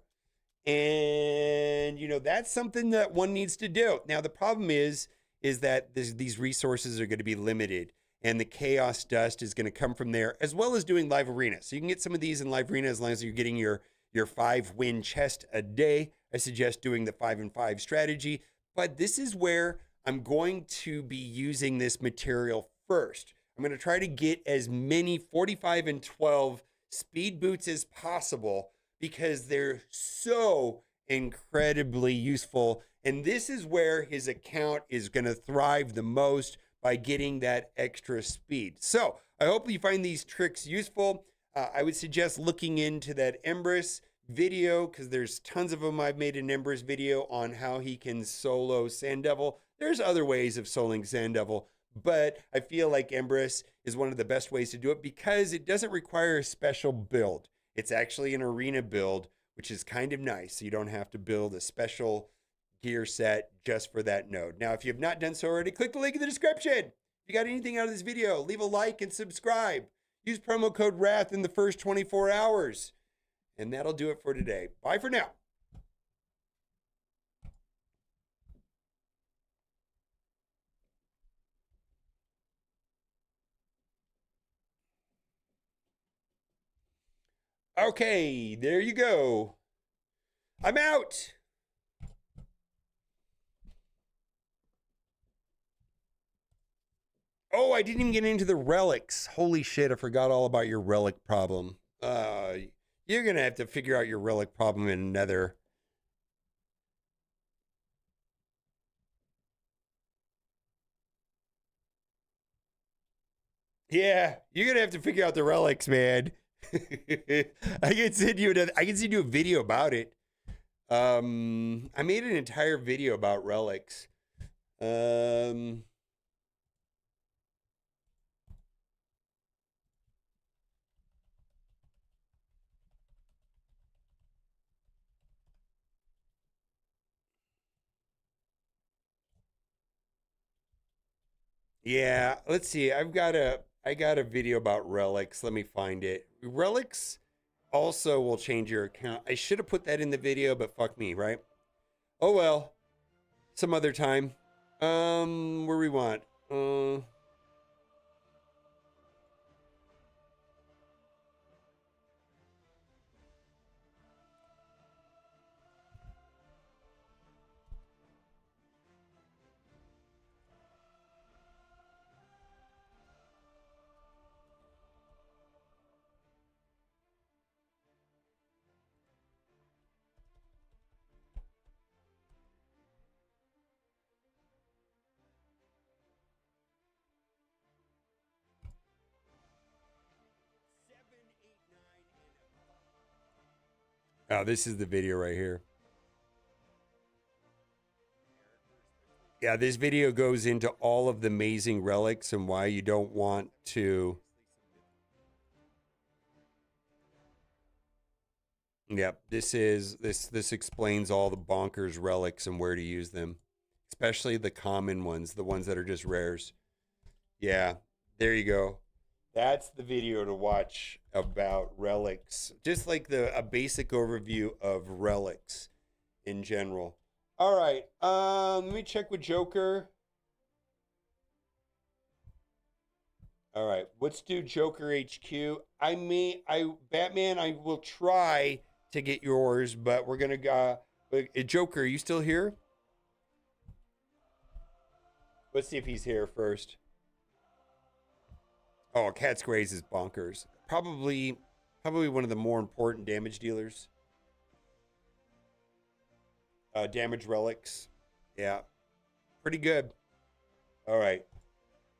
and that's something that one needs to do. Now the problem is that these resources are going to be limited, and the Chaos Dust is going to come from there, as well as doing Live Arena. So you can get some of these in Live Arena as long as you're getting your 5-win chest a day. I suggest doing the 5 and 5 strategy, but this is where I'm going to be using this material first. I'm going to try to get as many 45 and 12 speed boots as possible because they're so incredibly useful. And this is where his account is going to thrive the most, by getting that extra speed. So I hope you find these tricks useful. I would suggest looking into that Empress video, because there's tons of them. I've made an Empress video on how he can solo Sand Devil. There's other ways of soloing Sand Devil, but I feel like Empress is one of the best ways to do it because it doesn't require a special build. It's actually an arena build, which is kind of nice. So you don't have to build a special gear set just for that node. Now, if you have not done so already, click the link in the description. If you got anything out of this video, leave a like and subscribe. Use promo code WRATH in the first 24 hours. And that'll do it for today. Bye for now. Okay, there you go. I'm out. Oh, I didn't even get into the relics. Holy shit, I forgot all about your relic problem. You're going to have to figure out your relic problem in Nether. Yeah, you're going to have to figure out the relics, man. I can send you a video about it. I made an entire video about relics. Yeah, let's see. I got a video about relics. Let me find it. Relics also will change your account. I should have put that in the video, but fuck me, right? Oh well. Some other time. Where we want. Oh, this is the video right here. Yeah, this video goes into all of the amazing relics and why you don't want to. Yep, this explains all the bonkers relics and where to use them, especially the common ones, the ones that are just rares. Yeah, there you go. That's the video to watch about relics. Just like a basic overview of relics in general. All right. Let me check with Joker. All right. Let's do Joker HQ. Batman, I will try to get yours, but we're going to go. Joker, are you still here? Let's see if he's here first. Oh, Cat's Graze is bonkers. Probably one of the more important damage dealers. Damage relics. Yeah. Pretty good. All right.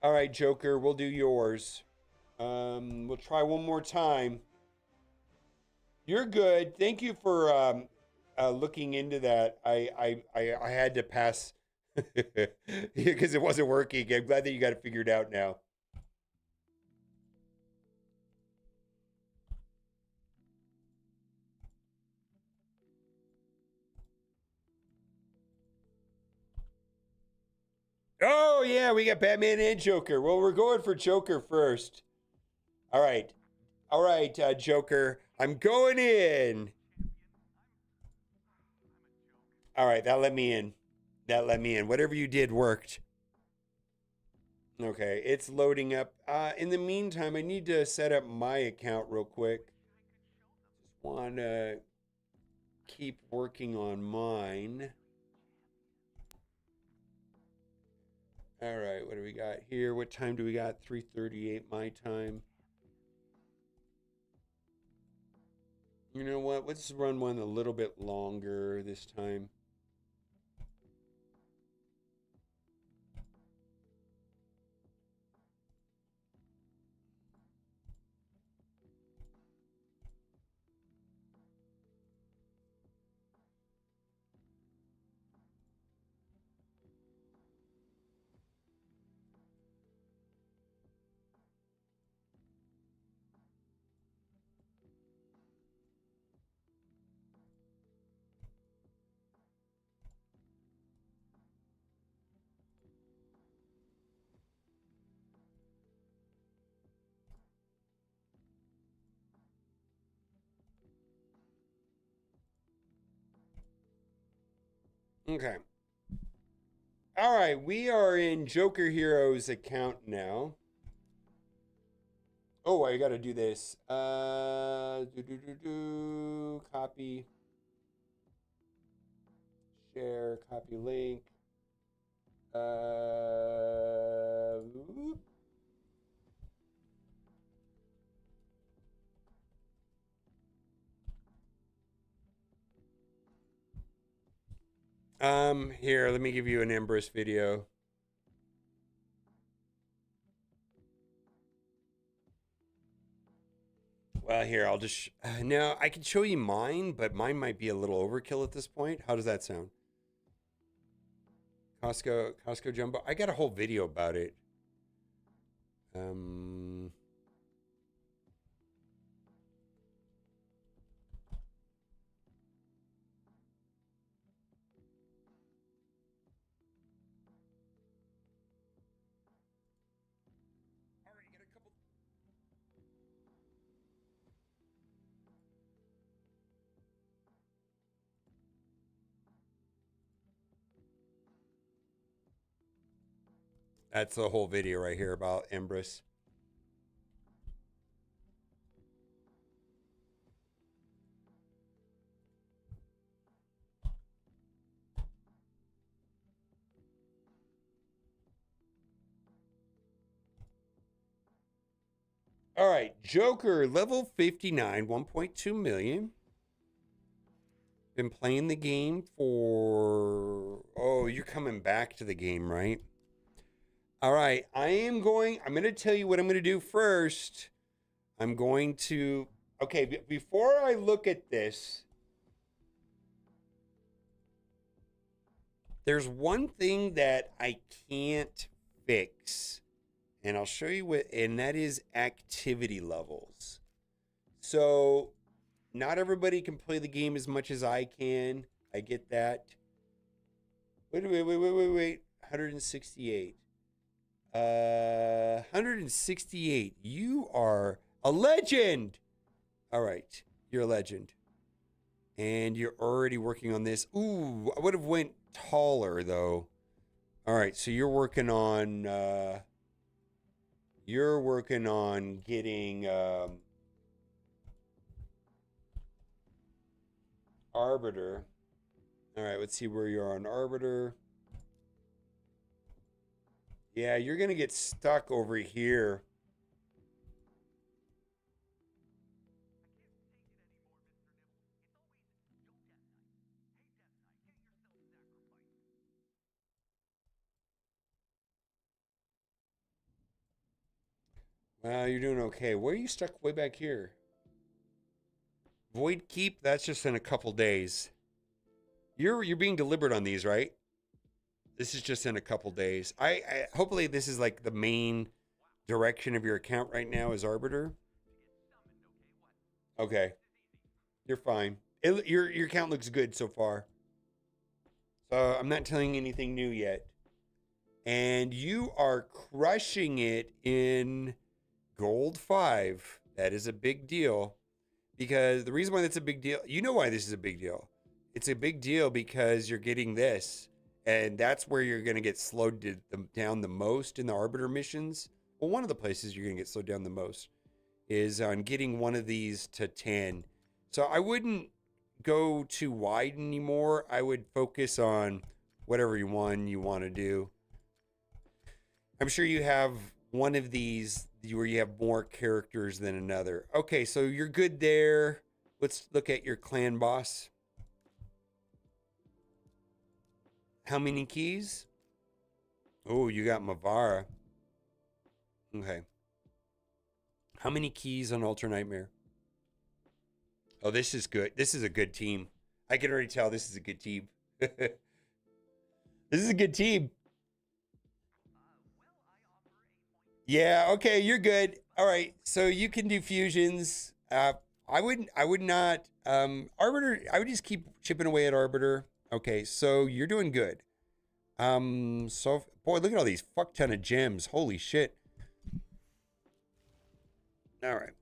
All right, Joker, we'll do yours. We'll try one more time. You're good. Thank you for looking into that. I had to pass because it wasn't working. I'm glad that you got it figured out now. Oh, yeah, we got Batman and Joker. Well, we're going for Joker first. All right. All right, Joker. I'm going in. All right, that let me in. That let me in. Whatever you did worked. Okay, it's loading up. In the meantime, I need to set up my account real quick. Just want to keep working on mine. All right, what do we got here? What time do we got? 3:38 my time. You know what? Let's run one a little bit longer this time. Okay. All right, we are in Joker Hero's account now. Oh, I got to do this. Copy, share, copy link. Whoop. Here, let me give you an Empress video. Well, here, I'll just, no, I can show you mine, but mine might be a little overkill at this point. How does that sound? Costco Jumbo. I got a whole video about it. That's the whole video right here about Empress. All right, Joker, level 59, 1.2 million. Been playing the game for... Oh, you're coming back to the game, right? All right, I'm going to tell you what I'm going to do first. I'm going to... Okay, before I look at this, There's one thing that I can't fix, and I'll show you what, and that is activity levels. So, not everybody can play the game as much as I can. I get that. Wait. 168. 168. You are a legend. All right. You're a legend. And you're already working on this. Ooh, I would have went taller though. All right, so you're working on getting Arbiter. All right, let's see where you are on Arbiter. Yeah, you're going to get stuck over here. Well, you're doing okay. Where are you stuck way back here? Void Keep, that's just in a couple days. You're being deliberate on these, right? This is just in a couple days. I hopefully this is like the main direction of your account right now is Arbiter. Okay, you're fine. Your account looks good so far. So I'm not telling you anything new yet. And you are crushing it in Gold 5. That is a big deal. Because the reason why that's a big deal, you know why this is a big deal. It's a big deal because you're getting this. And that's where you're going to get slowed down the most in the Arbiter missions. Well, one of the places you're going to get slowed down the most is on getting one of these to 10. So I wouldn't go too wide anymore. I would focus on whatever you want to do. I'm sure you have one of these where you have more characters than another. Okay, so you're good there. Let's look at your clan boss. How many keys? Oh, you got Mavara. Okay. How many keys on Ultra Nightmare? Oh, this is good. This is a good team. I can already tell this is a good team. This is a good team. Yeah, okay, you're good. All right, so you can do fusions. I would not. Arbiter, I would just keep chipping away at Arbiter. Okay, so you're doing good. So boy, look at all these fuck ton of gems. Holy shit. All right.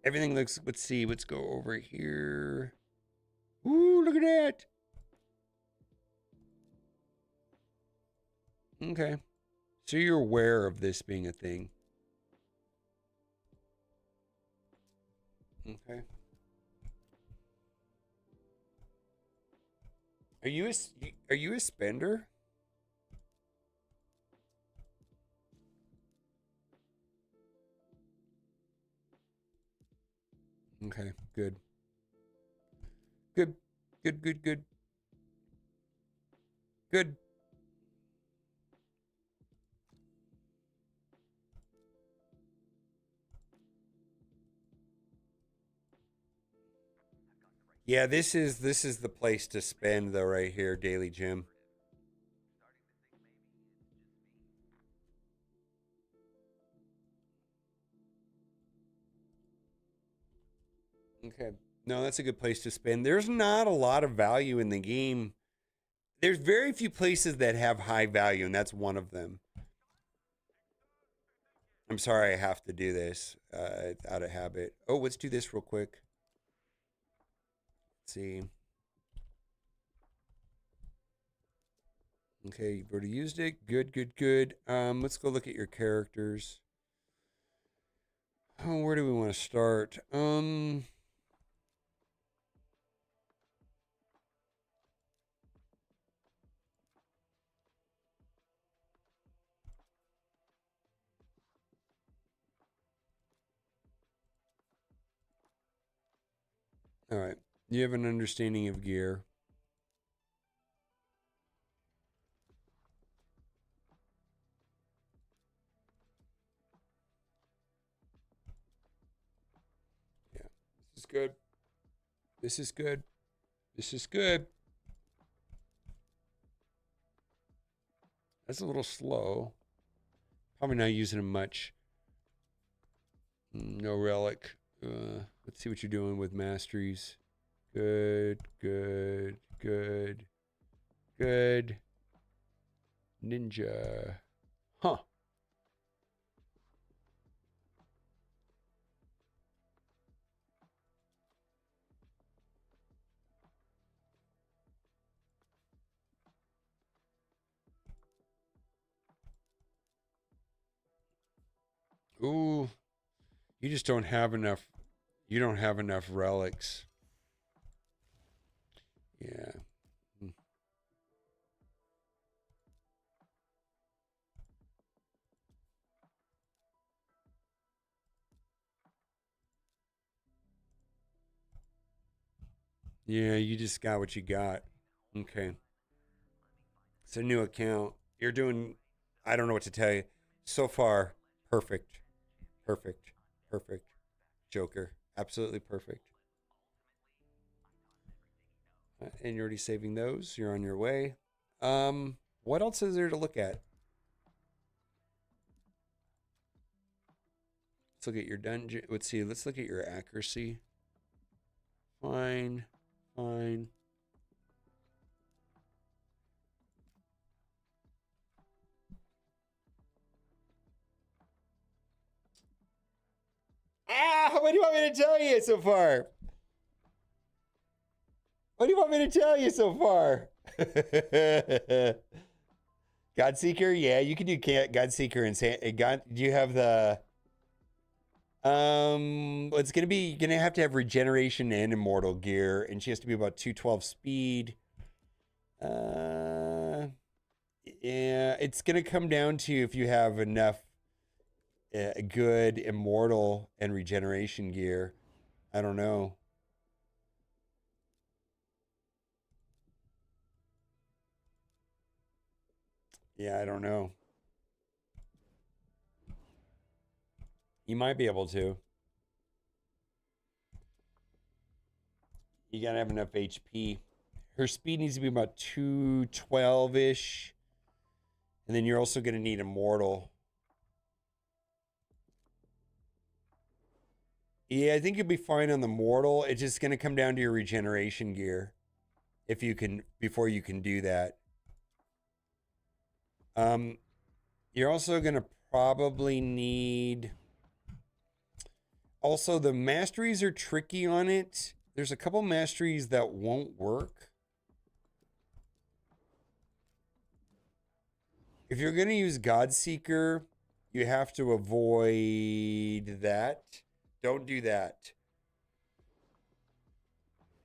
Everything looks, let's see, let's go over here. Ooh, look at that. Okay. So you're aware of this being a thing. Okay. Are you a spender? Okay, good. Good. Good. Good. Yeah, this is the place to spend though right here, Daily Gym. Okay. No, that's a good place to spend. There's not a lot of value in the game. There's very few places that have high value, and that's one of them. I'm sorry I have to do this. It's out of habit. Oh, let's do this real quick. Let's see. Okay, you've already used it. Good. Let's go look at your characters. Oh, where do we want to start? All right. You have an understanding of gear. Yeah. This is good. This is good. This is good. That's a little slow. Probably not using them much. No relic. Let's see what you're doing with masteries. Good, good, good, good. Ninja. Huh. Ooh, you just don't have enough. You don't have enough relics. Yeah. Yeah, you just got what you got. Okay. It's a new account. You're doing, I don't know what to tell you. So far, perfect. Perfect. Perfect. Joker. Absolutely perfect. And you're already saving those. You're on your way. What else is there to look at? Let's look at your dungeon. Let's see. Let's look at your accuracy. Fine. Fine. Ah, what do you want me to tell you so far? What do you want me to tell you so far? Godseeker, yeah, you can do Godseeker and God. Do you have the? It's gonna have to have regeneration and immortal gear, and she has to be about 212 speed. Yeah, it's gonna come down to if you have enough good immortal and regeneration gear. I don't know. Yeah, I don't know. You might be able to. You gotta have enough HP. Her speed needs to be about 212 ish. And then you're also gonna need immortal. Yeah, I think you'll be fine on the mortal. It's just gonna come down to your regeneration gear. If you can before you can do that. Um you're also gonna probably need also the masteries are tricky on it. There's a couple masteries that won't work. If you're going to use Godseeker, you have to avoid that. Don't do that.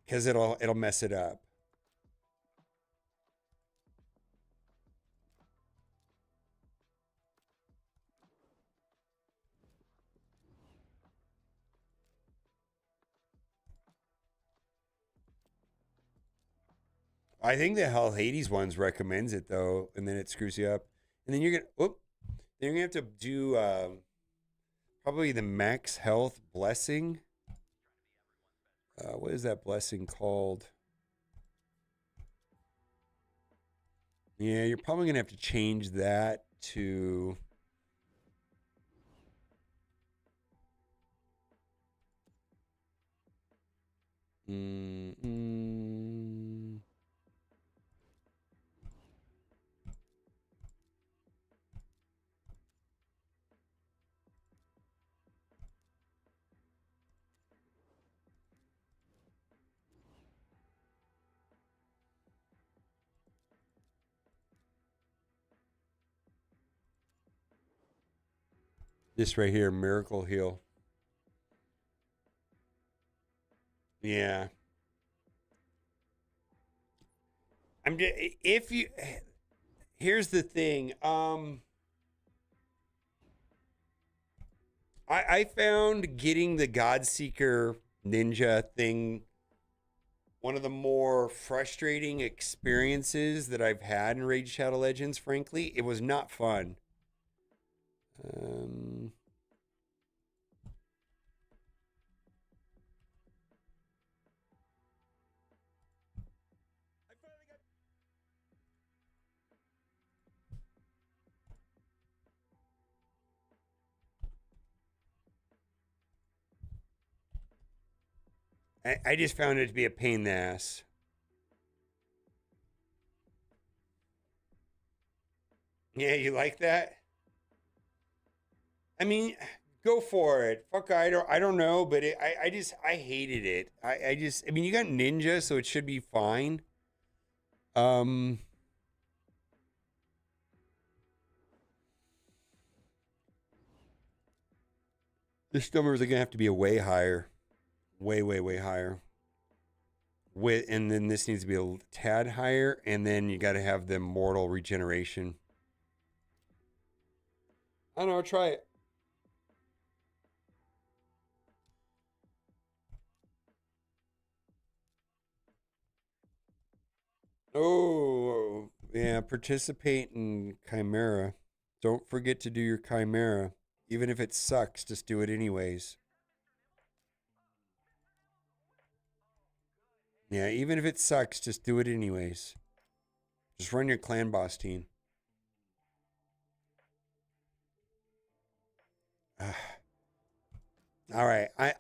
Cuz it'll mess it up. I think the Hell Hades ones recommends it though, and then it screws you up. And then you're gonna have to do probably the max health blessing. What is that blessing called? Yeah, you're probably gonna have to change that to. Mm, mm, this right here, Miracle Heal. Yeah, if you. Here's the thing. I found getting the Godseeker ninja thing one of the more frustrating experiences that I've had in Raid Shadow Legends. Frankly, it was not fun. Um, I just found it to be a pain in the ass. Yeah, you like that? I mean, go for it. Fuck, I don't know, but I hated it. I mean, you got Ninja, so it should be fine. Um, this numbers are gonna have to be a way higher, way higher. With and then this needs to be a tad higher, and then you got to have the mortal regeneration. I don't know. Try it. Oh, yeah. Participate in Chimera. Don't forget to do your Chimera. Even if it sucks, just do it anyways. Yeah, even if it sucks, just do it anyways. Just run your clan boss team. All right. I'll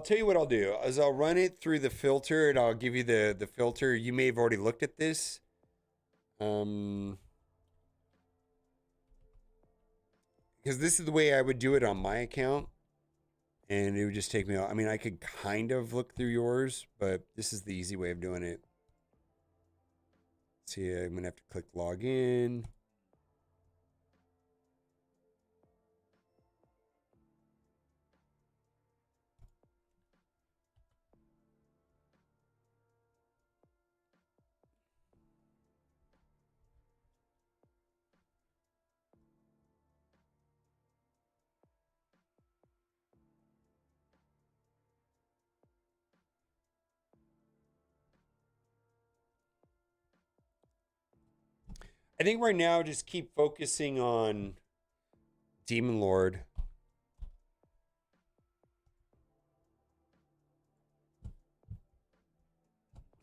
tell you what I'll do is I'll run it through the filter and I'll give you the filter. You may have already looked at this. Because this is the way I would do it on my account. And it would just take me, I mean, I could kind of look through yours, but this is the easy way of doing it. See, I'm going to have to click login. I think right now, just keep focusing on Demon Lord.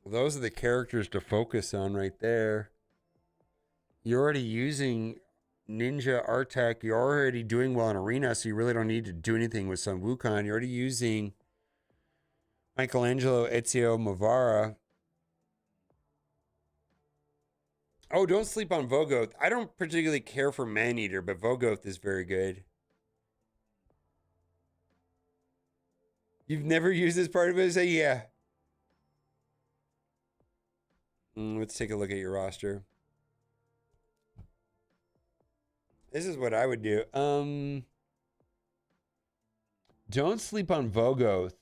Those are the characters to focus on right there. You're already using Ninja Artek. You're already doing well in Arena, so you really don't need to do anything with Sun Wukong. You're already using Michelangelo, Ezio, Mavara. Oh, don't sleep on Vogoth. I don't particularly care for Maneater, but Vogoth is very good. You've never used this part of it? Say yeah. Let's take a look at your roster. This is what I would do. Don't sleep on Vogoth.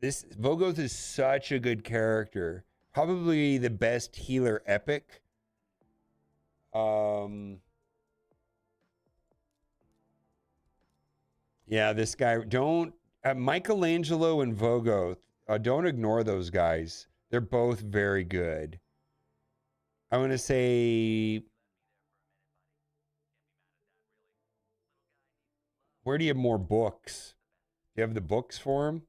This Vogoth is such a good character. Probably the best healer epic. Yeah, this guy. Don't Michelangelo and Vogoth. Don't ignore those guys. They're both very good. I want to say, where do you have more books? Do you have the books for him?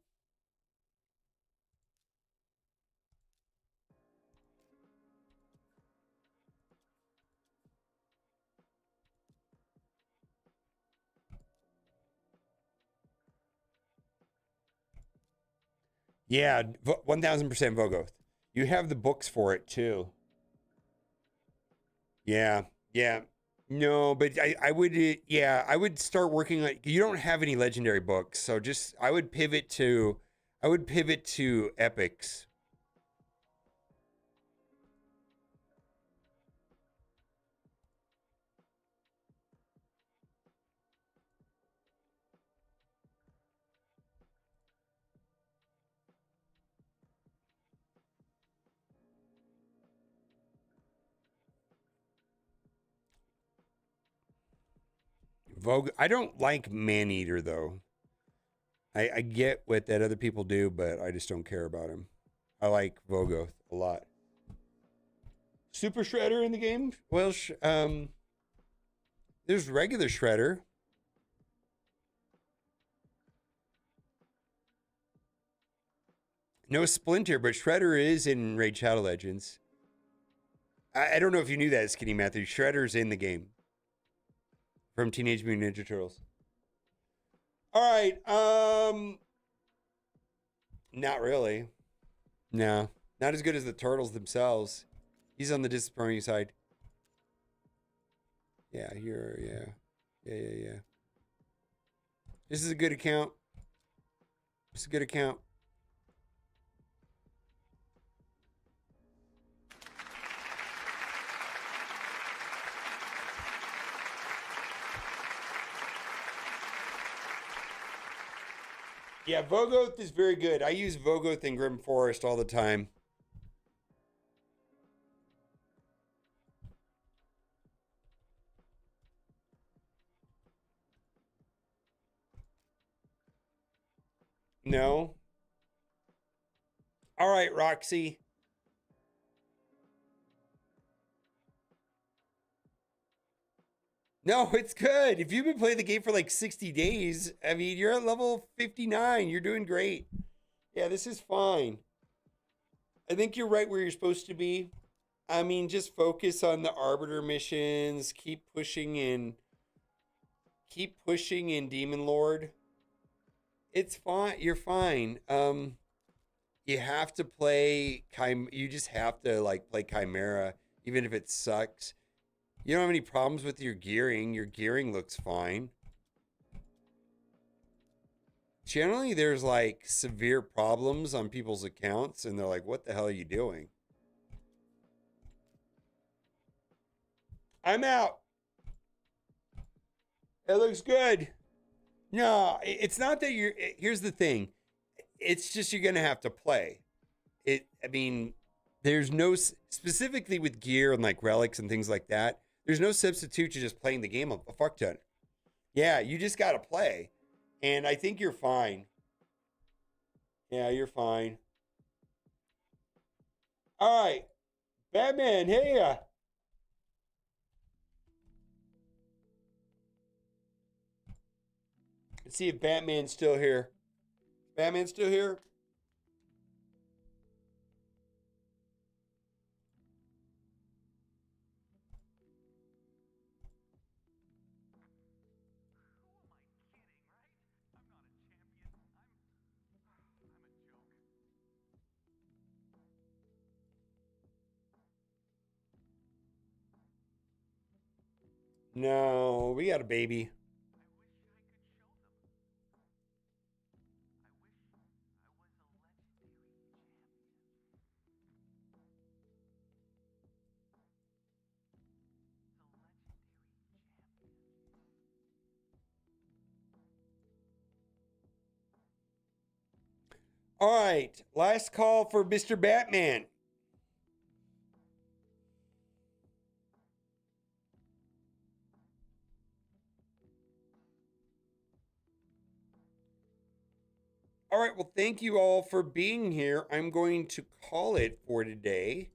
Yeah, 1000% Vogoth. You have the books for it too. Yeah, yeah. No, but I would, yeah, I would start working on. You don't have any legendary books, so just I would pivot to epics. Vogue. I don't like Maneater though. I get what that other people do, but I just don't care about him. I like Vogoth a lot. Super Shredder in the game? Well, there's regular Shredder. No Splinter, but Shredder is in Raid Shadow Legends. I don't know if you knew that, Skinny Matthew. Shredder's in the game from Teenage Mutant Ninja Turtles. All right. Not really. No. Not as good as the turtles themselves. He's on the disappointing side. Yeah, here, yeah. Yeah. This is a good account. It's a good account. Yeah, Vogoth is very good. I use Vogoth in Grim Forest all the time. No? All right, Roxy. No, it's good. If you've been playing the game for like 60 days, I mean, you're at level 59. You're doing great. Yeah, this is fine. I think you're right where you're supposed to be. I mean, just focus on the Arbiter missions. Keep pushing in Demon Lord. It's fine. You're fine. You have to play you just have to like play Chimera even if it sucks. You don't have any problems with your gearing. Your gearing looks fine. Generally there's like severe problems on people's accounts and they're like, "What the hell are you doing?" I'm out. It looks good. No, it's not that here's the thing. It's just you're going to have to play. I mean, there's no specifically with gear and like relics and things like that. There's no substitute to just playing the game a fuck ton. Yeah, you just got to play. And I think you're fine. Yeah, you're fine. All right. Batman, hey. Let's see if Batman's still here. Batman's still here? No, we got a baby. All right, last call for Mr. Batman. All right, well, thank you all for being here. I'm going to call it for today.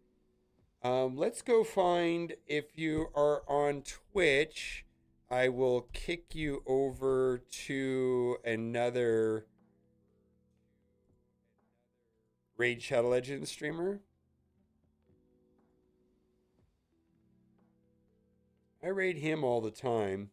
Let's go find if you are on Twitch. I will kick you over to another Raid Shadow Legends streamer. I raid him all the time.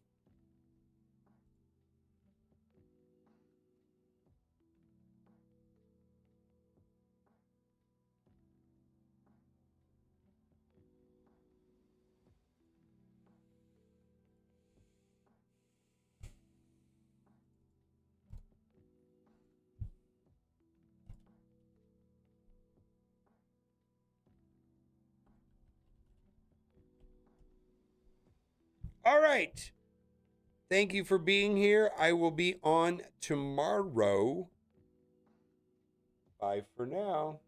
All right. Thank you for being here. I will be on tomorrow. Bye for now.